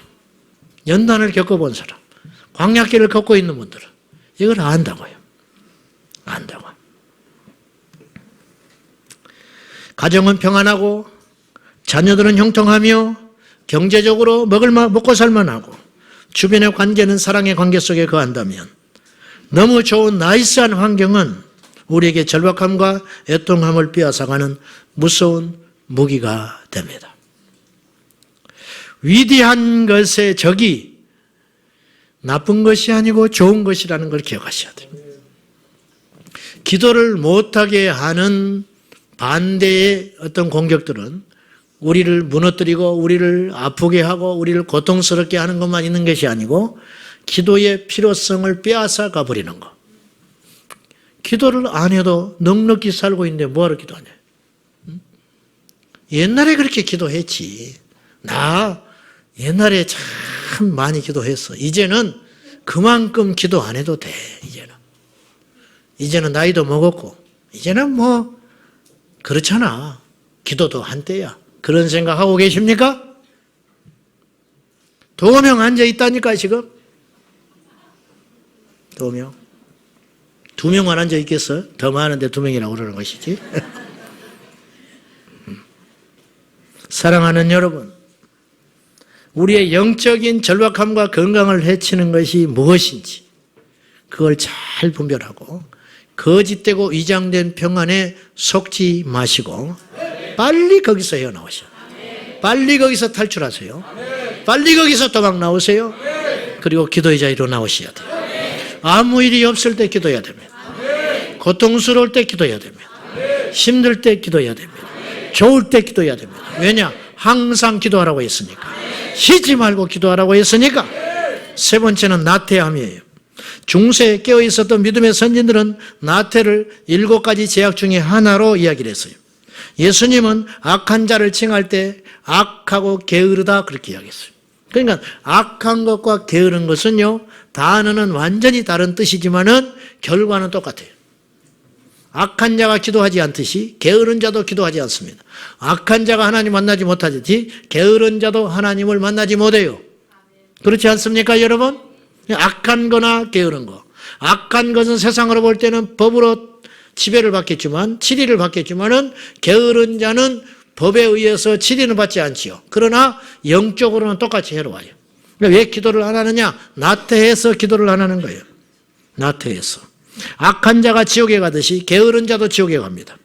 연단을 겪어본 사람. 광야길을 걷고 있는 분들은 이걸 안다고요. 안다고. 가정은 평안하고 자녀들은 형통하며 경제적으로 먹고 살만하고 주변의 관계는 사랑의 관계 속에 거한다면 너무 좋은 나이스한 환경은 우리에게 절박함과 애통함을 빼앗아가는 무서운 무기가 됩니다. 위대한 것의 적이 나쁜 것이 아니고 좋은 것이라는 걸 기억하셔야 됩니다. 기도를 못하게 하는 반대의 어떤 공격들은 우리를 무너뜨리고 우리를 아프게 하고 우리를 고통스럽게 하는 것만 있는 것이 아니고 기도의 필요성을 빼앗아 가버리는 것. 기도를 안 해도 넉넉히 살고 있는데 뭐하러 기도하냐. 옛날에 그렇게 기도했지. 나 옛날에 참 많이 기도했어. 이제는 그만큼 기도 안 해도 돼. 이제는 나이도 먹었고 이제는 뭐 그렇잖아. 기도도 한때야. 그런 생각하고 계십니까? 2명 앉아 있다니까 지금. 2명. 2명만 앉아 있겠어? 더 많은데 2명이라고 그러는 것이지. 사랑하는 여러분, 우리의 영적인 절박함과 건강을 해치는 것이 무엇인지 그걸 잘 분별하고 거짓되고 위장된 평안에 속지 마시고 빨리 거기서 헤어나오셔. 빨리 거기서 탈출하세요. 빨리 거기서 도망 나오세요. 그리고 기도의 자리로 나오셔야 돼요. 아무 일이 없을 때 기도해야 됩니다. 고통스러울 때 기도해야 됩니다. 힘들 때 기도해야 됩니다. 좋을 때 기도해야 됩니다. 왜냐? 항상 기도하라고 했으니까. 쉬지 말고 기도하라고 했으니까. 세 번째는 나태함이에요. 중세에 깨어 있었던 믿음의 선진들은 나태를 7가지 죄악 중에 하나로 이야기를 했어요. 예수님은 악한 자를 칭할 때 악하고 게으르다 그렇게 이야기했어요. 그러니까 악한 것과 게으른 것은요, 단어는 완전히 다른 뜻이지만은 결과는 똑같아요. 악한 자가 기도하지 않듯이 게으른 자도 기도하지 않습니다. 악한 자가 하나님 만나지 못하듯이 게으른 자도 하나님을 만나지 못해요. 그렇지 않습니까, 여러분? 악한 거나 게으른 거. 악한 것은 세상으로 볼 때는 법으로 지배를 받겠지만, 치리를 받겠지만은 게으른 자는 법에 의해서 치리는 받지 않지요. 그러나 영적으로는 똑같이 해로워요. 왜 기도를 안 하느냐? 나태해서 기도를 안 하는 거예요. 나태해서. 악한 자가 지옥에 가듯이 게으른 자도 지옥에 갑니다.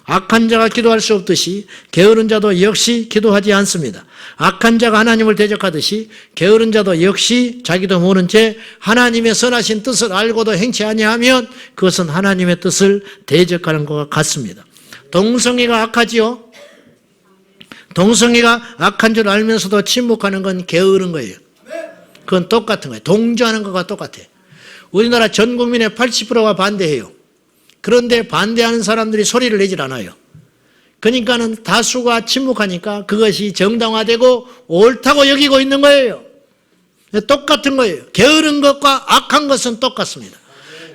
악한 자가 기도할 수 없듯이 게으른 자도 역시 기도하지 않습니다. 악한 자가 하나님을 대적하듯이 게으른 자도 역시 자기도 모른 채 하나님의 선하신 뜻을 알고도 행치 아니하면 그것은 하나님의 뜻을 대적하는 것과 같습니다. 동성애가 악하지요? 동성애가 악한 줄 알면서도 침묵하는 건 게으른 거예요. 그건 똑같은 거예요. 동조하는 것과 똑같아요. 우리나라 전 국민의 80%가 반대해요. 그런데 반대하는 사람들이 소리를 내질 않아요. 그러니까는 다수가 침묵하니까 그것이 정당화되고 옳다고 여기고 있는 거예요. 똑같은 거예요. 게으른 것과 악한 것은 똑같습니다.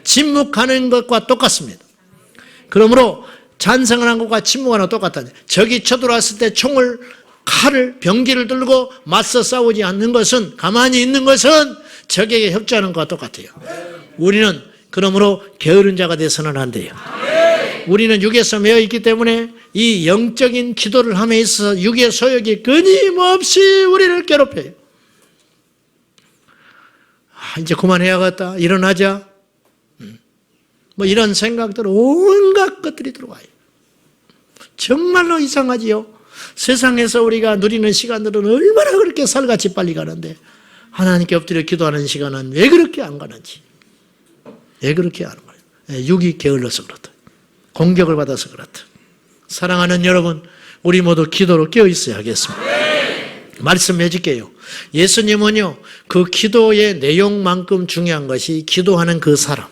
침묵하는 것과 똑같습니다. 그러므로 찬성하는 것과 침묵하는 것과 똑같다. 적이 쳐들어왔을 때 총을, 칼을, 병기를 들고 맞서 싸우지 않는 것은, 가만히 있는 것은 적에게 협조하는 것과 똑같아요. 우리는 그러므로 게으른 자가 돼서는 안 돼요. 우리는 육에서 매여 있기 때문에 이 영적인 기도를 함에 있어서 육의 소욕이 끊임없이 우리를 괴롭혀요. 이제 그만해야겠다. 일어나자. 뭐 이런 생각들, 온갖 것들이 들어와요. 정말로 이상하지요. 세상에서 우리가 누리는 시간들은 얼마나 그렇게 살같이 빨리 가는데 하나님께 엎드려 기도하는 시간은 왜 그렇게 안 가는지. 왜 그렇게 하는 거예요? 육이 게을러서 그렇다. 공격을 받아서 그렇다. 사랑하는 여러분, 우리 모두 기도로 깨어 있어야 하겠습니다. 말씀해 줄게요. 예수님은요, 그 기도의 내용만큼 중요한 것이 기도하는 그 사람.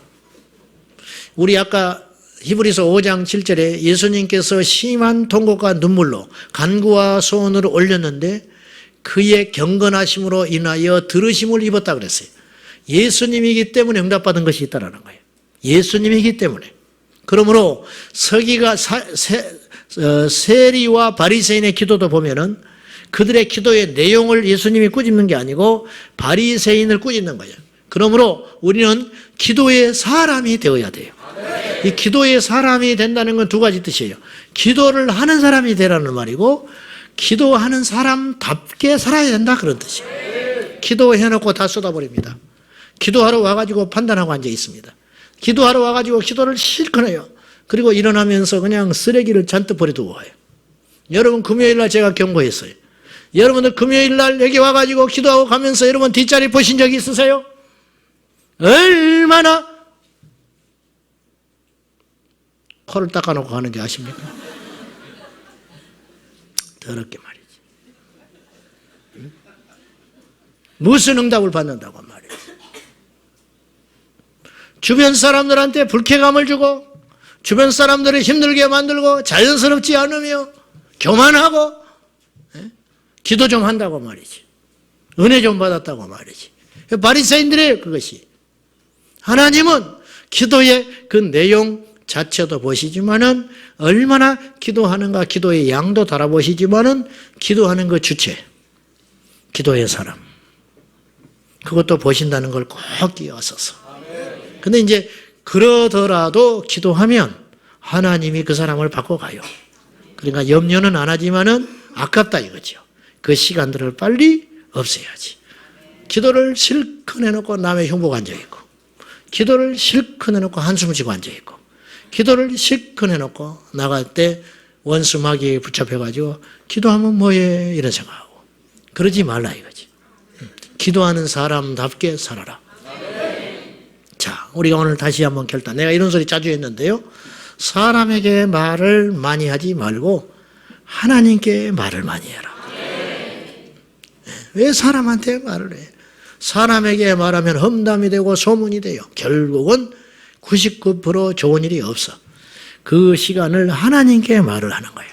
우리 아까 히브리서 5장 7절에 예수님께서 심한 통곡과 눈물로 간구와 소원을 올렸는데 그의 경건하심으로 인하여 들으심을 입었다 그랬어요. 예수님이기 때문에 응답받은 것이 있다라는 거예요. 예수님이기 때문에. 그러므로 세리와 바리새인의 기도도 보면은 그들의 기도의 내용을 예수님이 꾸짖는 게 아니고 바리새인을 꾸짖는 거예요. 그러므로 우리는 기도의 사람이 되어야 돼요. 이 기도의 사람이 된다는 건 2가지 뜻이에요. 기도를 하는 사람이 되라는 말이고 기도하는 사람답게 살아야 된다 그런 뜻이에요. 기도해놓고 다 쏟아버립니다. 기도하러 와가지고 판단하고 앉아 있습니다. 기도하러 와가지고 기도를 실컷 해요. 그리고 일어나면서 그냥 쓰레기를 잔뜩 버려두고 와요. 여러분, 금요일날 제가 경고했어요. 여러분들 금요일날 여기 와가지고 기도하고 가면서 여러분 뒷자리 보신 적 있으세요? 얼마나 코를 닦아놓고 가는지 아십니까? 더럽게 말이지. 무슨 응답을 받는다고 말이지. 주변 사람들한테 불쾌감을 주고 주변 사람들을 힘들게 만들고 자연스럽지 않으며 교만하고 기도 좀 한다고 말이지. 은혜 좀 받았다고 말이지. 바리새인들의 그것이. 하나님은 기도의 그 내용 자체도 보시지만은 얼마나 기도하는가 기도의 양도 달아보시지만은 기도하는 그 주체, 기도의 사람, 그것도 보신다는 걸 꼭 끼워서서. 근데 이제 그러더라도 기도하면 하나님이 그 사람을 바꿔가요. 그러니까 염려는 안 하지만은 아깝다 이거죠. 그 시간들을 빨리 없애야지. 기도를 실컷 해놓고 남의 흉보고 앉아있고, 기도를 실컷 해놓고 한숨을 쉬고 앉아있고, 기도를 실컷 해놓고 나갈 때 원수 마귀에 붙잡혀가지고 기도하면 뭐해 이런 생각하고. 그러지 말라 이거지. 기도하는 사람답게 살아라. 자, 우리가 오늘 다시 한번 결단. 내가 이런 소리 자주 했는데요. 사람에게 말을 많이 하지 말고 하나님께 말을 많이 해라. 왜 사람한테 말을 해? 사람에게 말하면 험담이 되고 소문이 돼요. 결국은 99% 좋은 일이 없어. 그 시간을 하나님께 말을 하는 거예요.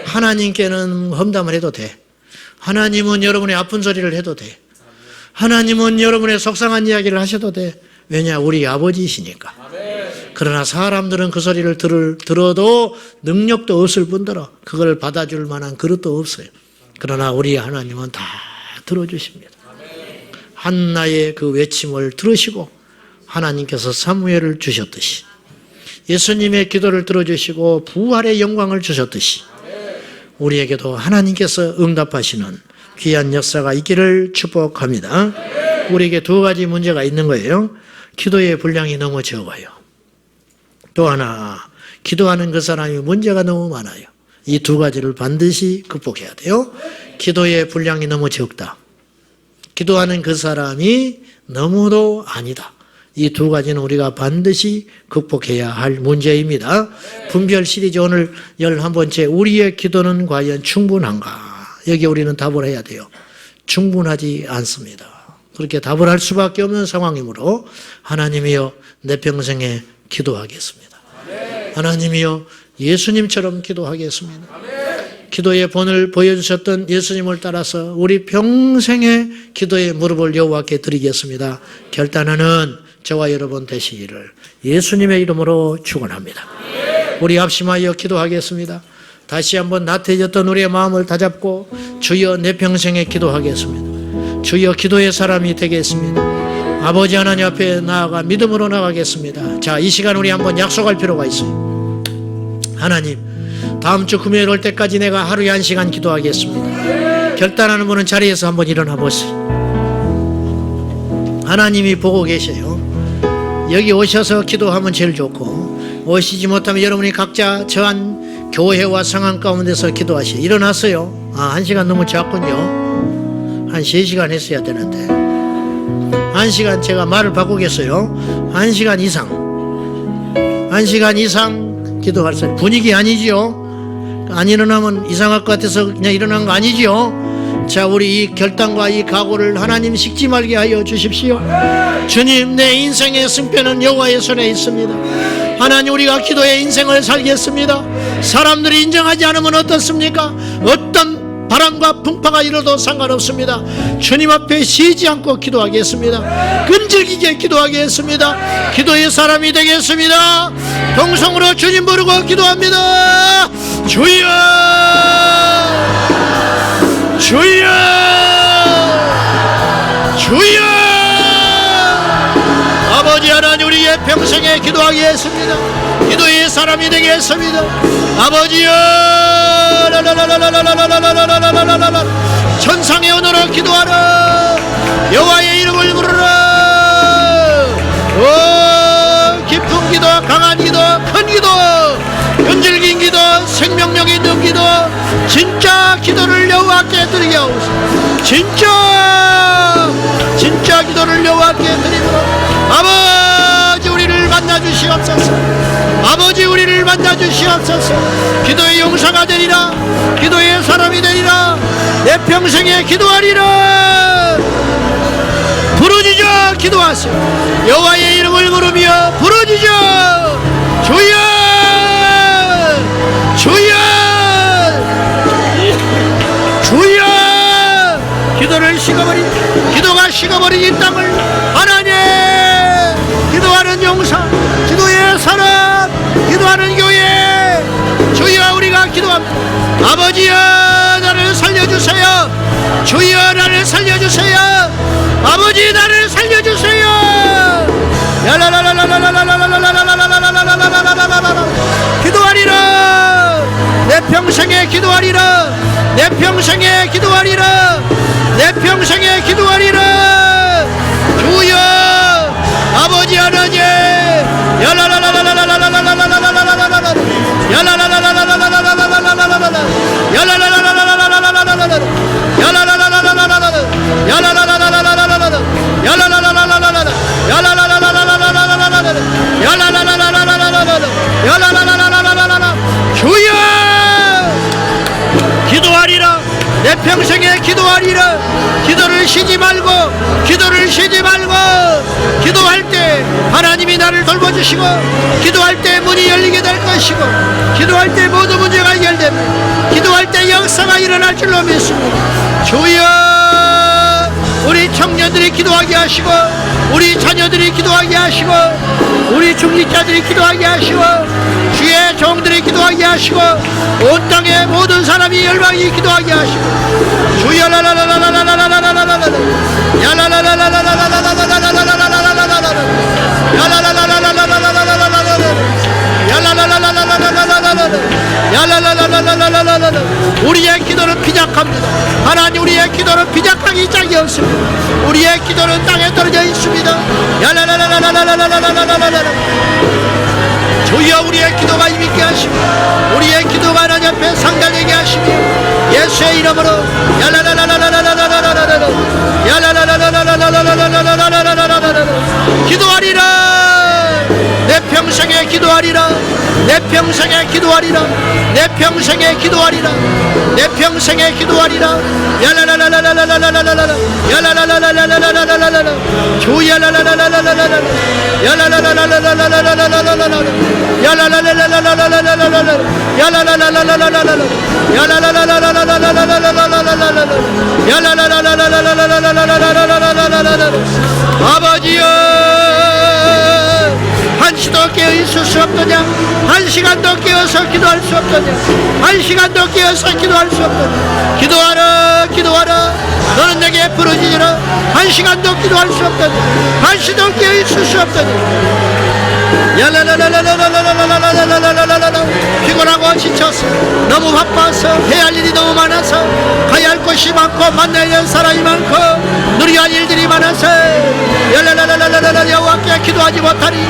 하나님께는 험담을 해도 돼. 하나님은 여러분의 아픈 소리를 해도 돼. 하나님은 여러분의 속상한 이야기를 하셔도 돼. 왜냐? 우리 아버지이시니까. 그러나 사람들은 그 소리를 들어도 능력도 없을 뿐더러 그걸 받아줄 만한 그릇도 없어요. 그러나 우리 하나님은 다 들어주십니다. 한나의 그 외침을 들으시고 하나님께서 사무엘을 주셨듯이, 예수님의 기도를 들어주시고 부활의 영광을 주셨듯이 우리에게도 하나님께서 응답하시는 귀한 역사가 있기를 축복합니다. 우리에게 두 가지 문제가 있는 거예요. 기도의 분량이 너무 적어요. 또 하나, 기도하는 그 사람이 문제가 너무 많아요. 이 두 가지를 반드시 극복해야 돼요. 기도의 분량이 너무 적다. 기도하는 그 사람이 너무도 아니다. 이 두 가지는 우리가 반드시 극복해야 할 문제입니다. 분별 시리즈 오늘 11번째, 우리의 기도는 과연 충분한가? 여기 우리는 답을 해야 돼요. 충분하지 않습니다. 그렇게 답을 할 수밖에 없는 상황이므로 하나님이여 내 평생에 기도하겠습니다. 하나님이여 예수님처럼 기도하겠습니다. 기도의 본을 보여주셨던 예수님을 따라서 우리 평생의 기도의 무릎을 여호와께 드리겠습니다. 결단하는 저와 여러분 되시기를 예수님의 이름으로 축원합니다. 우리 합심하여 기도하겠습니다. 다시 한번 나태해졌던 우리의 마음을 다잡고 주여 내 평생에 기도하겠습니다. 주여 기도의 사람이 되겠습니다. 아버지 하나님 앞에 나아가 믿음으로 나가겠습니다. 자, 이 시간 우리 한번 약속할 필요가 있어요. 하나님, 다음 주 금요일 올 때까지 내가 하루에 1시간 기도하겠습니다. 결단하는 분은 자리에서 한번 일어나 보세요. 하나님이 보고 계셔요. 여기 오셔서 기도하면 제일 좋고, 오시지 못하면 여러분이 각자 저한 교회와 상황 가운데서 기도하시오. 일어났어요. 1시간 너무 작군요. 한 3시간 했어야 되는데 1시간 제가 말을 바꾸겠어요. 1시간 이상 기도할 수, 분위기 아니지요. 안 일어나면 이상할 것 같아서 그냥 일어난 거 아니지요. 자, 우리 이 결단과 이 각오를 하나님 식지 말게 하여 주십시오. 주님, 내 인생의 승패는 여호와의 손에 있습니다. 하나님, 우리가 기도의 인생을 살겠습니다. 사람들이 인정하지 않으면 어떻습니까? 어떤 바람과 풍파가 일어도 상관없습니다. 주님 앞에 쉬지 않고 기도하겠습니다. 끈질기게 기도하겠습니다. 기도의 사람이 되겠습니다. 동성으로 주님 부르고 기도합니다. 주여, 주여, 주여. 아버지 하나님, 우리의 내 평생에 기도하겠습니다. 기도의 사람이 되겠습니다. 아버지여, 천상의 언어로 기도하라. 여호와의 이름을 부르라. 오, 깊은 기도, 강한 기도, 큰 기도, 연질긴 기도, 생명력 있는 기도, 진짜 기도를 여호와께 드리게 하옵소서. 진짜 기도를 여호와께 드리므로 아버지 우리를 만나주시옵소서. 아버지 우리를 만나주시옵소서. 기도의 용사가 되리라. 기도의 사람이 되리라. 내 평생에 기도하리라. 부르짖어 기도하세요. 여호와의 이름을 부르며 부르짖어. 주여, 주여, 주여. 기도를 식어버린, 기도가 식어버린 이 땅을 하나님, 기도하는 용사, 기도의 사람, 기도하는 교회, 주여 우리가 기도합니다. 아버지여 나를 살려주세요. 주여 나를 살려주세요. 아버지 나를 살려주세요. 기도하리라. 내 평생에 기도하리라. 내 평생에 기도하리라. 내 평생에 기도하리라. 주여 아버지 하나님, 주여 기도하리라. 내 평생에 기도하리라. 기도를 쉬지 말고, 기도를 쉬지 말고, 기도할 때 하나님이 나를 돌봐주시고, 기도할 때 문이 열리게 될 것이고, 기도할 때 모든 문제가 해결됩니다. 기도할 때 역사가 일어날 줄로 믿습니다. 주여 우리 청년들이 기도하게 하시고, 우리 자녀들이 기도하게 하시고, 우리 중직자들이 기도하게 하시고, 주의 종들이 기도하게 하시고, 온 땅의 모든 사람이 열방이 기도하게 하시고, 주여 우리의 기도는 비작합니다. 하나님 우리의 기도는 비작하기 짝이 없습니다. 우리의 기도는 땅에 떨어져 있습니다. 주여 우리의 기도가 힘있게 하시고, 우리의 기도가 하나님 앞에 상달되게 하시며, 예수의 이름으로 기도하리라. 내 평생에 기도하리라. 내 평생에 기도하리라. 내 평생에 기도하리라. 내 평생에 기도하리라. 주여 아버지여 한시도 깨어있을 수 없더냐. 한 시간도 깨어서 기도할 수 없더냐. 한 시간도 깨어서 기도할 수 없더냐. 기도하라 기도하라. 너는 내게 부르짖으라. 한 시간도 기도할 수 없더냐. 한 시도 깨어있을 수 없더냐. 피곤하고 지쳐서 너무 바빠서 해야 할 일이 너무 많아서 가야 할 곳이 많고 만나야 할 사람이 많고 누려야 할 일들이 많아서 여호와께 기도하지 못하니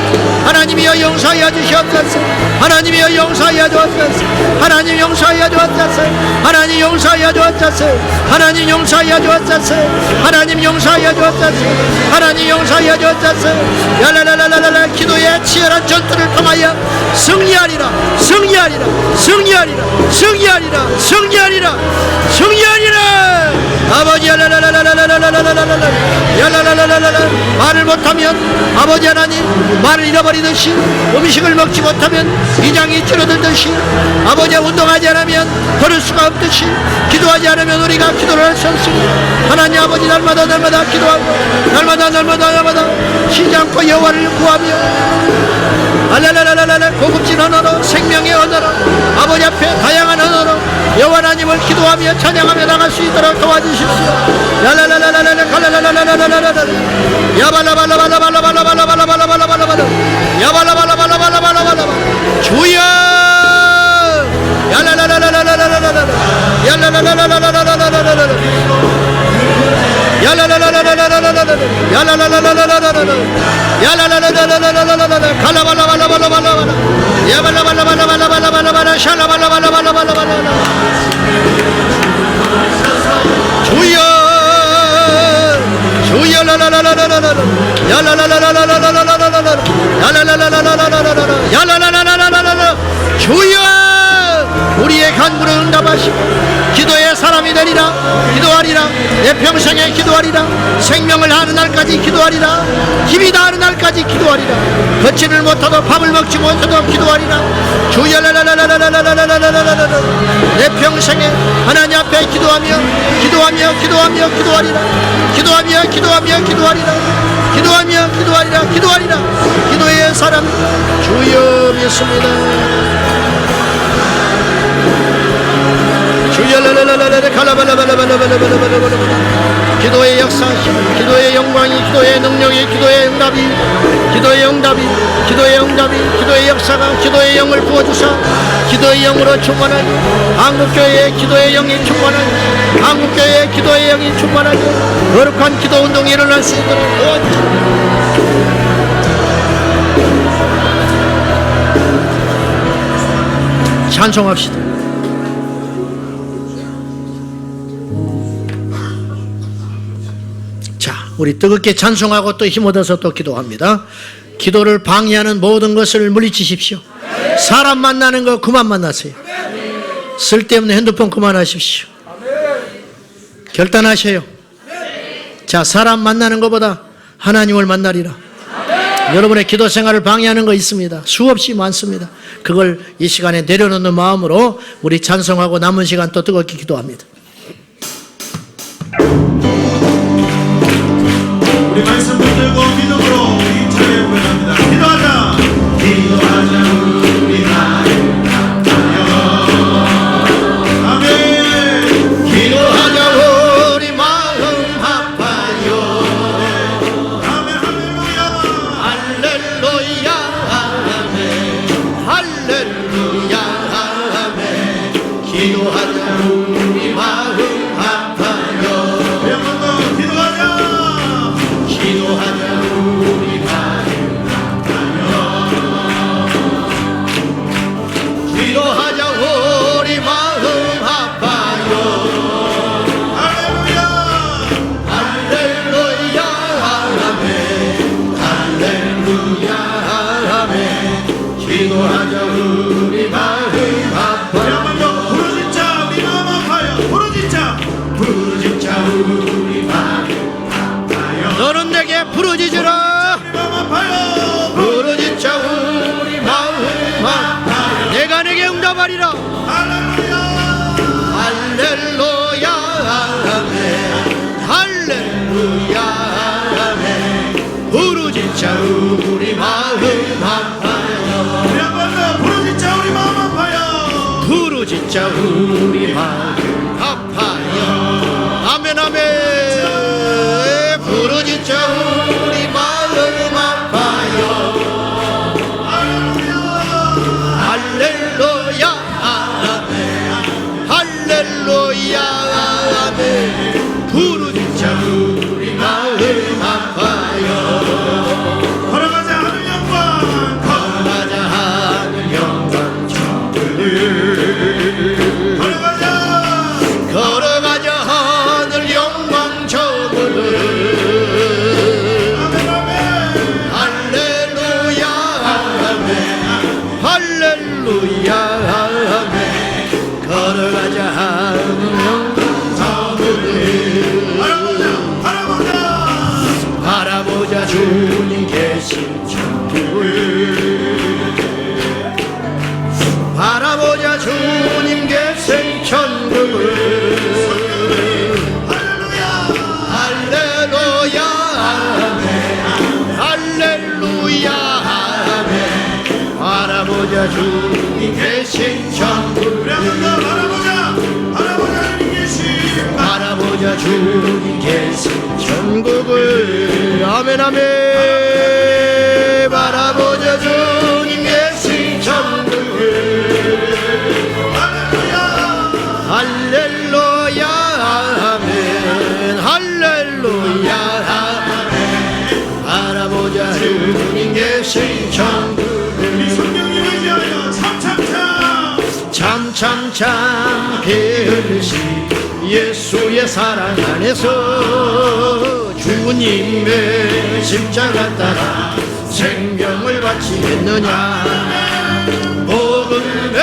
하나님이여 용서하여 주시옵소서. 하나님이여 용서하여 주옵소서. 하나님 용서하여 주옵소서. 하나님 용서하여 주옵소서. 하나님 용서하여 주옵소서. 하나님 용서하여 주옵소서. 하나님 용서하여 주옵소서. 기도의 치열한 전투를 통하여 승리하리라. 승리하리라. 승리하리라. 승리하리라. 승리하리라. 승리하리라. 아버지 말을 못하면 아버지 하나님 말을 잃어버리듯이, 음식을 먹지 못하면 위장이 줄어들듯이, 아버지 운동하지 않으면 걸을 수가 없듯이, 기도하지 않으면 우리가 기도를 할 수 없습니다. 하나님 아버지 날마다 기도하고 날마다 쉬지 않고 여호와를 구하며 고급진 언어로, 생명의 언어로, 아버지 앞에 다양한 언어로 여호와 하나님을 기도하며 찬양하며 나갈 수 있도록 도와주십시오. 야라라라라라라 칼라라라라라라라라 야발라발라발라발라발라발라발라발라발라발라 야발라발라발라발라발라발라 주여 야라라라라라라라라 야라라라라라라라라라 야라라라라라라라라 야라라라라라라라라 칼라발라발라발라발라발라 야발라발라발라발라발라발라 샬라발라발라발라발라발라 주여 주여 라라라라라라라 야라라라라라라라라라 야라라라라라라라라 주여 우리의 간구를 응답하시고 기도의 사람이 되리라. 기도하리라. 내 평생에 기도하리라. 생명을 하는 날까지 기도하리라. 힘이 다하는 날까지 기도하리라. 걷지를 못하도 밥을 먹지 못하도 기도하리라. 주여 라라라라라라라라라라라 내 평생에 하나님 앞에 기도하며 기도하리라. 기도하며 기도하리라. 기도하리라. 기도의 사람 주여 믿습니다. 주여 라라라라라 칼라발라발라발라발라발라발라 기도의 역사하심, 기도의 영광이, 기도의 능력이, 기도의 응답이, 기도의 역사가, 기도의 영을 부어주사 기도의 영으로 충만하게 한국교회의 기도의 영이 충만하게 한국교회의 기도의 영이 충만하게 거룩한 기도 운동이 일어날 수 있도록 도와주십시오. 찬송합시다. 우리 뜨겁게 찬송하고 또 힘 얻어서 또 기도합니다. 기도를 방해하는 모든 것을 물리치십시오. 사람 만나는 거 그만 만나세요. 쓸데없는 핸드폰 그만하십시오. 결단하셔요. 자, 사람 만나는 것보다 하나님을 만나리라. 여러분의 기도 생활을 방해하는 거 있습니다. 수없이 많습니다. 그걸 이 시간에 내려놓는 마음으로 우리 찬송하고 남은 시간 또 뜨겁게 기도합니다. 우리 말씀 붙들고 믿음으로 이 찬양에 고백합니다. 기도하자 우리 마음 아파요. 아멘. 기도하자 우리 마음 아파요. 아멘. 할렐루야. 할렐루야 아멘. 할렐루야 아멘. 기도하자 우리 마음 아파요. 한번 더 기도하자 우리 마음 아파요. 기도하자 우리 마음 아파요. 할렐루야. 할렐루야 아멘. 할렐루야 아멘. 기도하자 우리 마음 아파요. 한번 더 부르짖자 우리 마음 아파요. 부르짖자 우리 마음 아파요. 너는 내게 부르짖으라. 우리 마음 아파요. 부르짖자 우리 마음 아파요. 내가 내게 응답하리라. 할렐루야. 할렐루야 아멘. 할렐루야 아멘. 부르짖자 우리 마음 아파요. 우리 한번 더 부르짖자 우리 마음 아파요. 부르짖자 우리 마음 아파요. 아멘 아멘. 부르짖자 우리 마음 아파요. 할렐루야 아멘. 할렐루야 아멘. 부르짖자 우리 마음 아파요. 걸어가자 하늘 영광 걸어가자 하늘 영광 걸어가자 하늘 영광 저물을 할렐루야 아멘. 할렐루야 아멘. 걸어가자 하늘 영광 저물을 바라보자 주님 계신 천국을 바라보자 주님 계신 천국을 할렐루야 아멘. 할렐루야 아멘. 바라보자 주님 계신 천국을 우리 한번 더 바라보자 주님 계신 천국을 아멘 아멘 바라보자 주님 계신 천국을 할렐루야 아멘 할렐루야 아멘 바라보자 주님 계신 천국을 우리 성령님을 위하여 참참참 피 흘리신 예수의 사랑 안에서 주님의 십자가 따라 생명을 바치겠느냐 복음의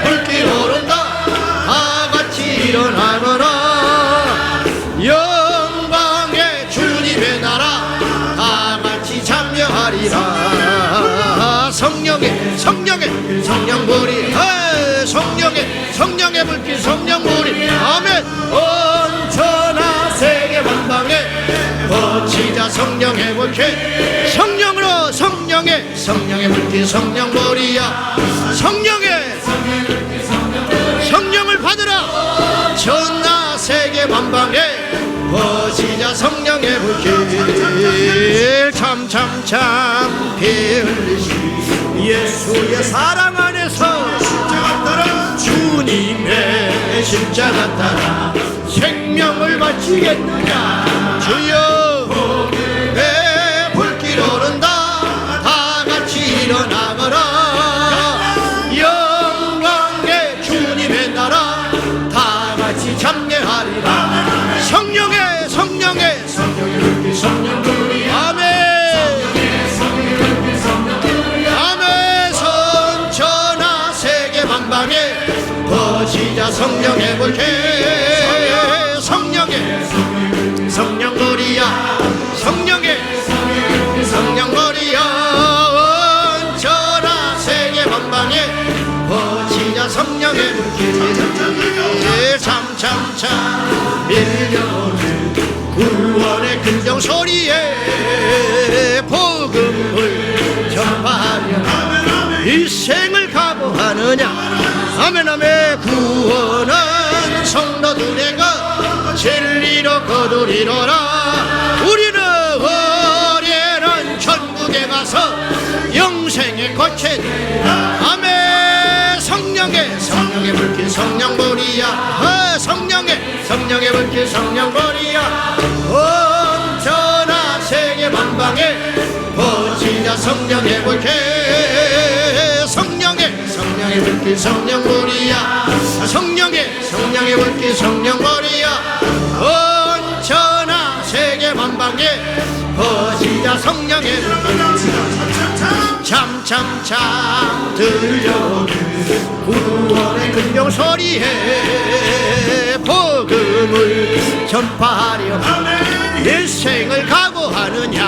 불길 오른다 다 같이 일어나거라 영광의 주님의 나라 다 같이 참여하리라 성령불이 성령의 불길 성령불이 아멘 온천하 세계 만방에 거치자 성령의 불길 성령의 불길 성령불이야 성령을 받으라 천하 세계 만방에 거치자 성령의 불길 참참참 피 흘리신 예수의 사랑 안에서 주님의 십자가 따라 생명을 바치겠느냐 주여 복음의 불길 오른다 다 같이 일어나거라 영광의 주님의 나라 다 같이 참여하리라 성령의 불길 성령불이 아멘 거치자 성령의 불길 성령불이야 성령불이야 온천하 세계 만방에 거치자 성령의 불길 참참참 밀려오는 구원의 근정소리에 복음을 전파하려 이 생을 각오하느냐 아멘 아멘 구원은 성도들의 것 진리로 거두리로라 우리는 천국에 가서 영생의 꽃에 아멘 성령의 불길 성령불이야 성령의 불길 성령불이야 온천하 세계 만방에 거치자 성령의 불길 성령의 불길 성령불이야 성령의 불길 성령불이야 온천하 세계 만방에 거치자 성령의 불길 참참참 들려오는 구원의 근정소리에 복음을 전파하려 일생을 각오하느냐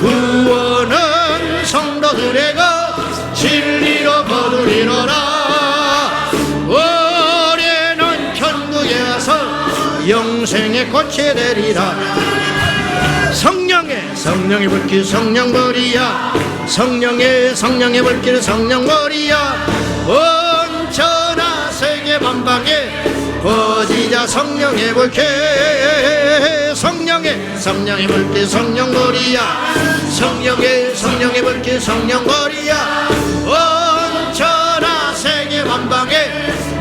구원은 성도들의 것 진리로 거두리로라 올해는 천국에 와서 영생의 꽃이 되리라 성령의 불길 성령불이야 성령의 불길 성령불이야 온천하 세계 만방에 거치자 성령의 불길 성령의 불길 성령불이야 성령의 불길 성령불이야 온천하 세계 만방에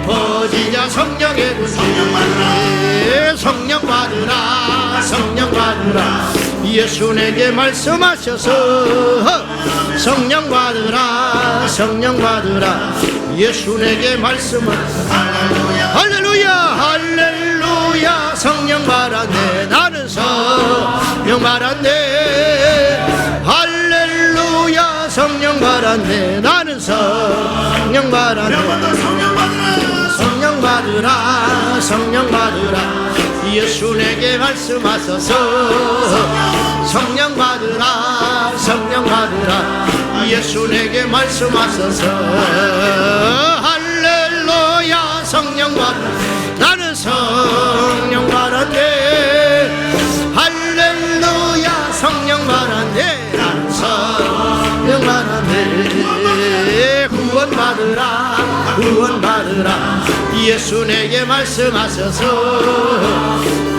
거치자 성령의 불길 성령 받으라 예수 내게 말씀하셔서 성령 받으라 예수 내게 말씀하셔서 할렐루야 성령 받았네 나는 성령 받았네 할렐루야 성령 받았네 나는 성령 받았네 성령 받으라 예수 내게 말씀하소서 성령 받으라 예수 내게 말씀하소서 할렐루야 성령 받으라 나는 성령 받았네 할렐루야 성령 받았네 나는 성령 받았네 구원 받으라 예수 내게 말씀하셔서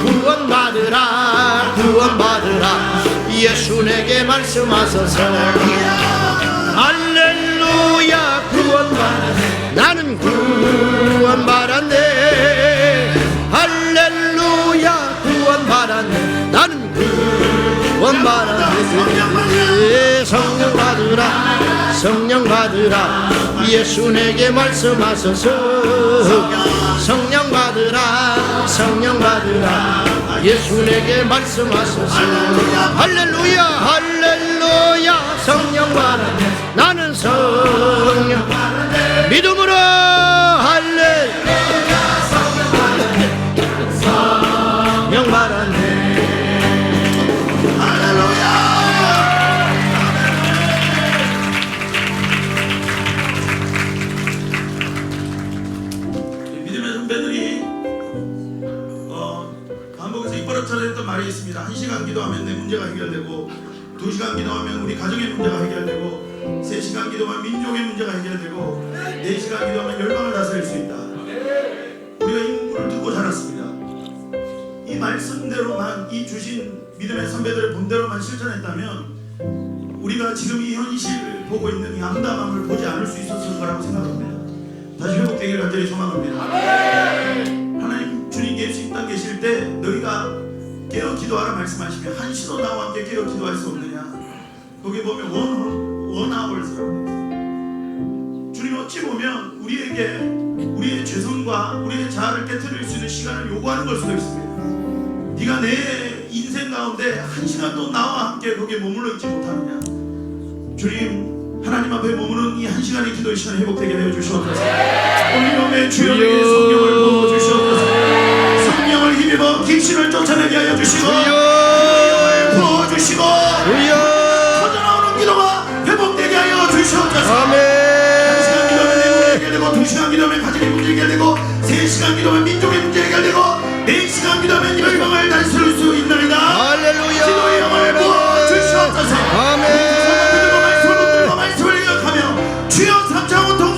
구원받으라 구원받으라 예수 내게 말씀하소서 할렐루야 구원받았네 나는 구원받았네 할렐루야 구원받았네 나는 구원받았네 성령 받으라 성령 받으라 예수 내게 말씀하소서 성령 받으라 성령 받으라 예수 내게 말씀하소서 할렐루야 할렐루야 성령 받았네 나는 성령 믿음으로 할렐루야 성령 받았네 믿음의 선배들이 한국에서 입버릇처럼 했던 말이 있습니다. 1시간 기도하면 내 문제가 해결되고 2시간 기도하면 우리 가정의 문제가 해결되고 3시간 기도하면 민족의 문제가 해결되고 4시간 기도하면 열방을 다스릴 수 있다. 우리가 이 문구를 듣고 자랐습니다. 이 말씀대로만 이 주신 믿음의 선배들의 본대로만 실천했다면 우리가 지금 이 현실을 보고 있는 이 암담함을 보지 않을 수 있었을 거라고 생각합니다. 다시 회복되기를 간절히 소망합니다. 하나님 주님께 이 땅 계실 때 너희가 깨어 기도하라 말씀하시면 한시도 나와 함께 깨어 기도할 수 없느냐. 거기 보면 원 아워스라고 되어 있어요. 주님 어찌 보면 우리에게 우리의 죄성과 우리의 자아를 깨트릴 수 있는 시간을 요구하는 걸 수도 있습니다. 네가 내 인생 가운데 한 시간도 나와 함께 거기에 머물러 있지 못하느냐. 주님 하나님 앞에 머무는 이 한 시간의 기도의 시간이 회복되게 하여 주시옵소서. 오늘 몸에 주여에게 성령을 부어 주시옵소서. 성령을 힘입어 귀신을 쫓아내게 하여 주시고 성령을 부어 주시고 터져나오는 기도가 회복되게 하여 주시옵소서. 아멘. 1시간 기도면 내 문제 해결되고 2시간 기도면 가정의 문제 해결되고 3시간 기도면 민족의 문제 해결되고 4시간 기도면 열방을 다스릴 수 있나이다. 할렐루야. 기도의 영을 부어 주시옵소서. 아멘. 말씀을 기억하며 주여 3차 원통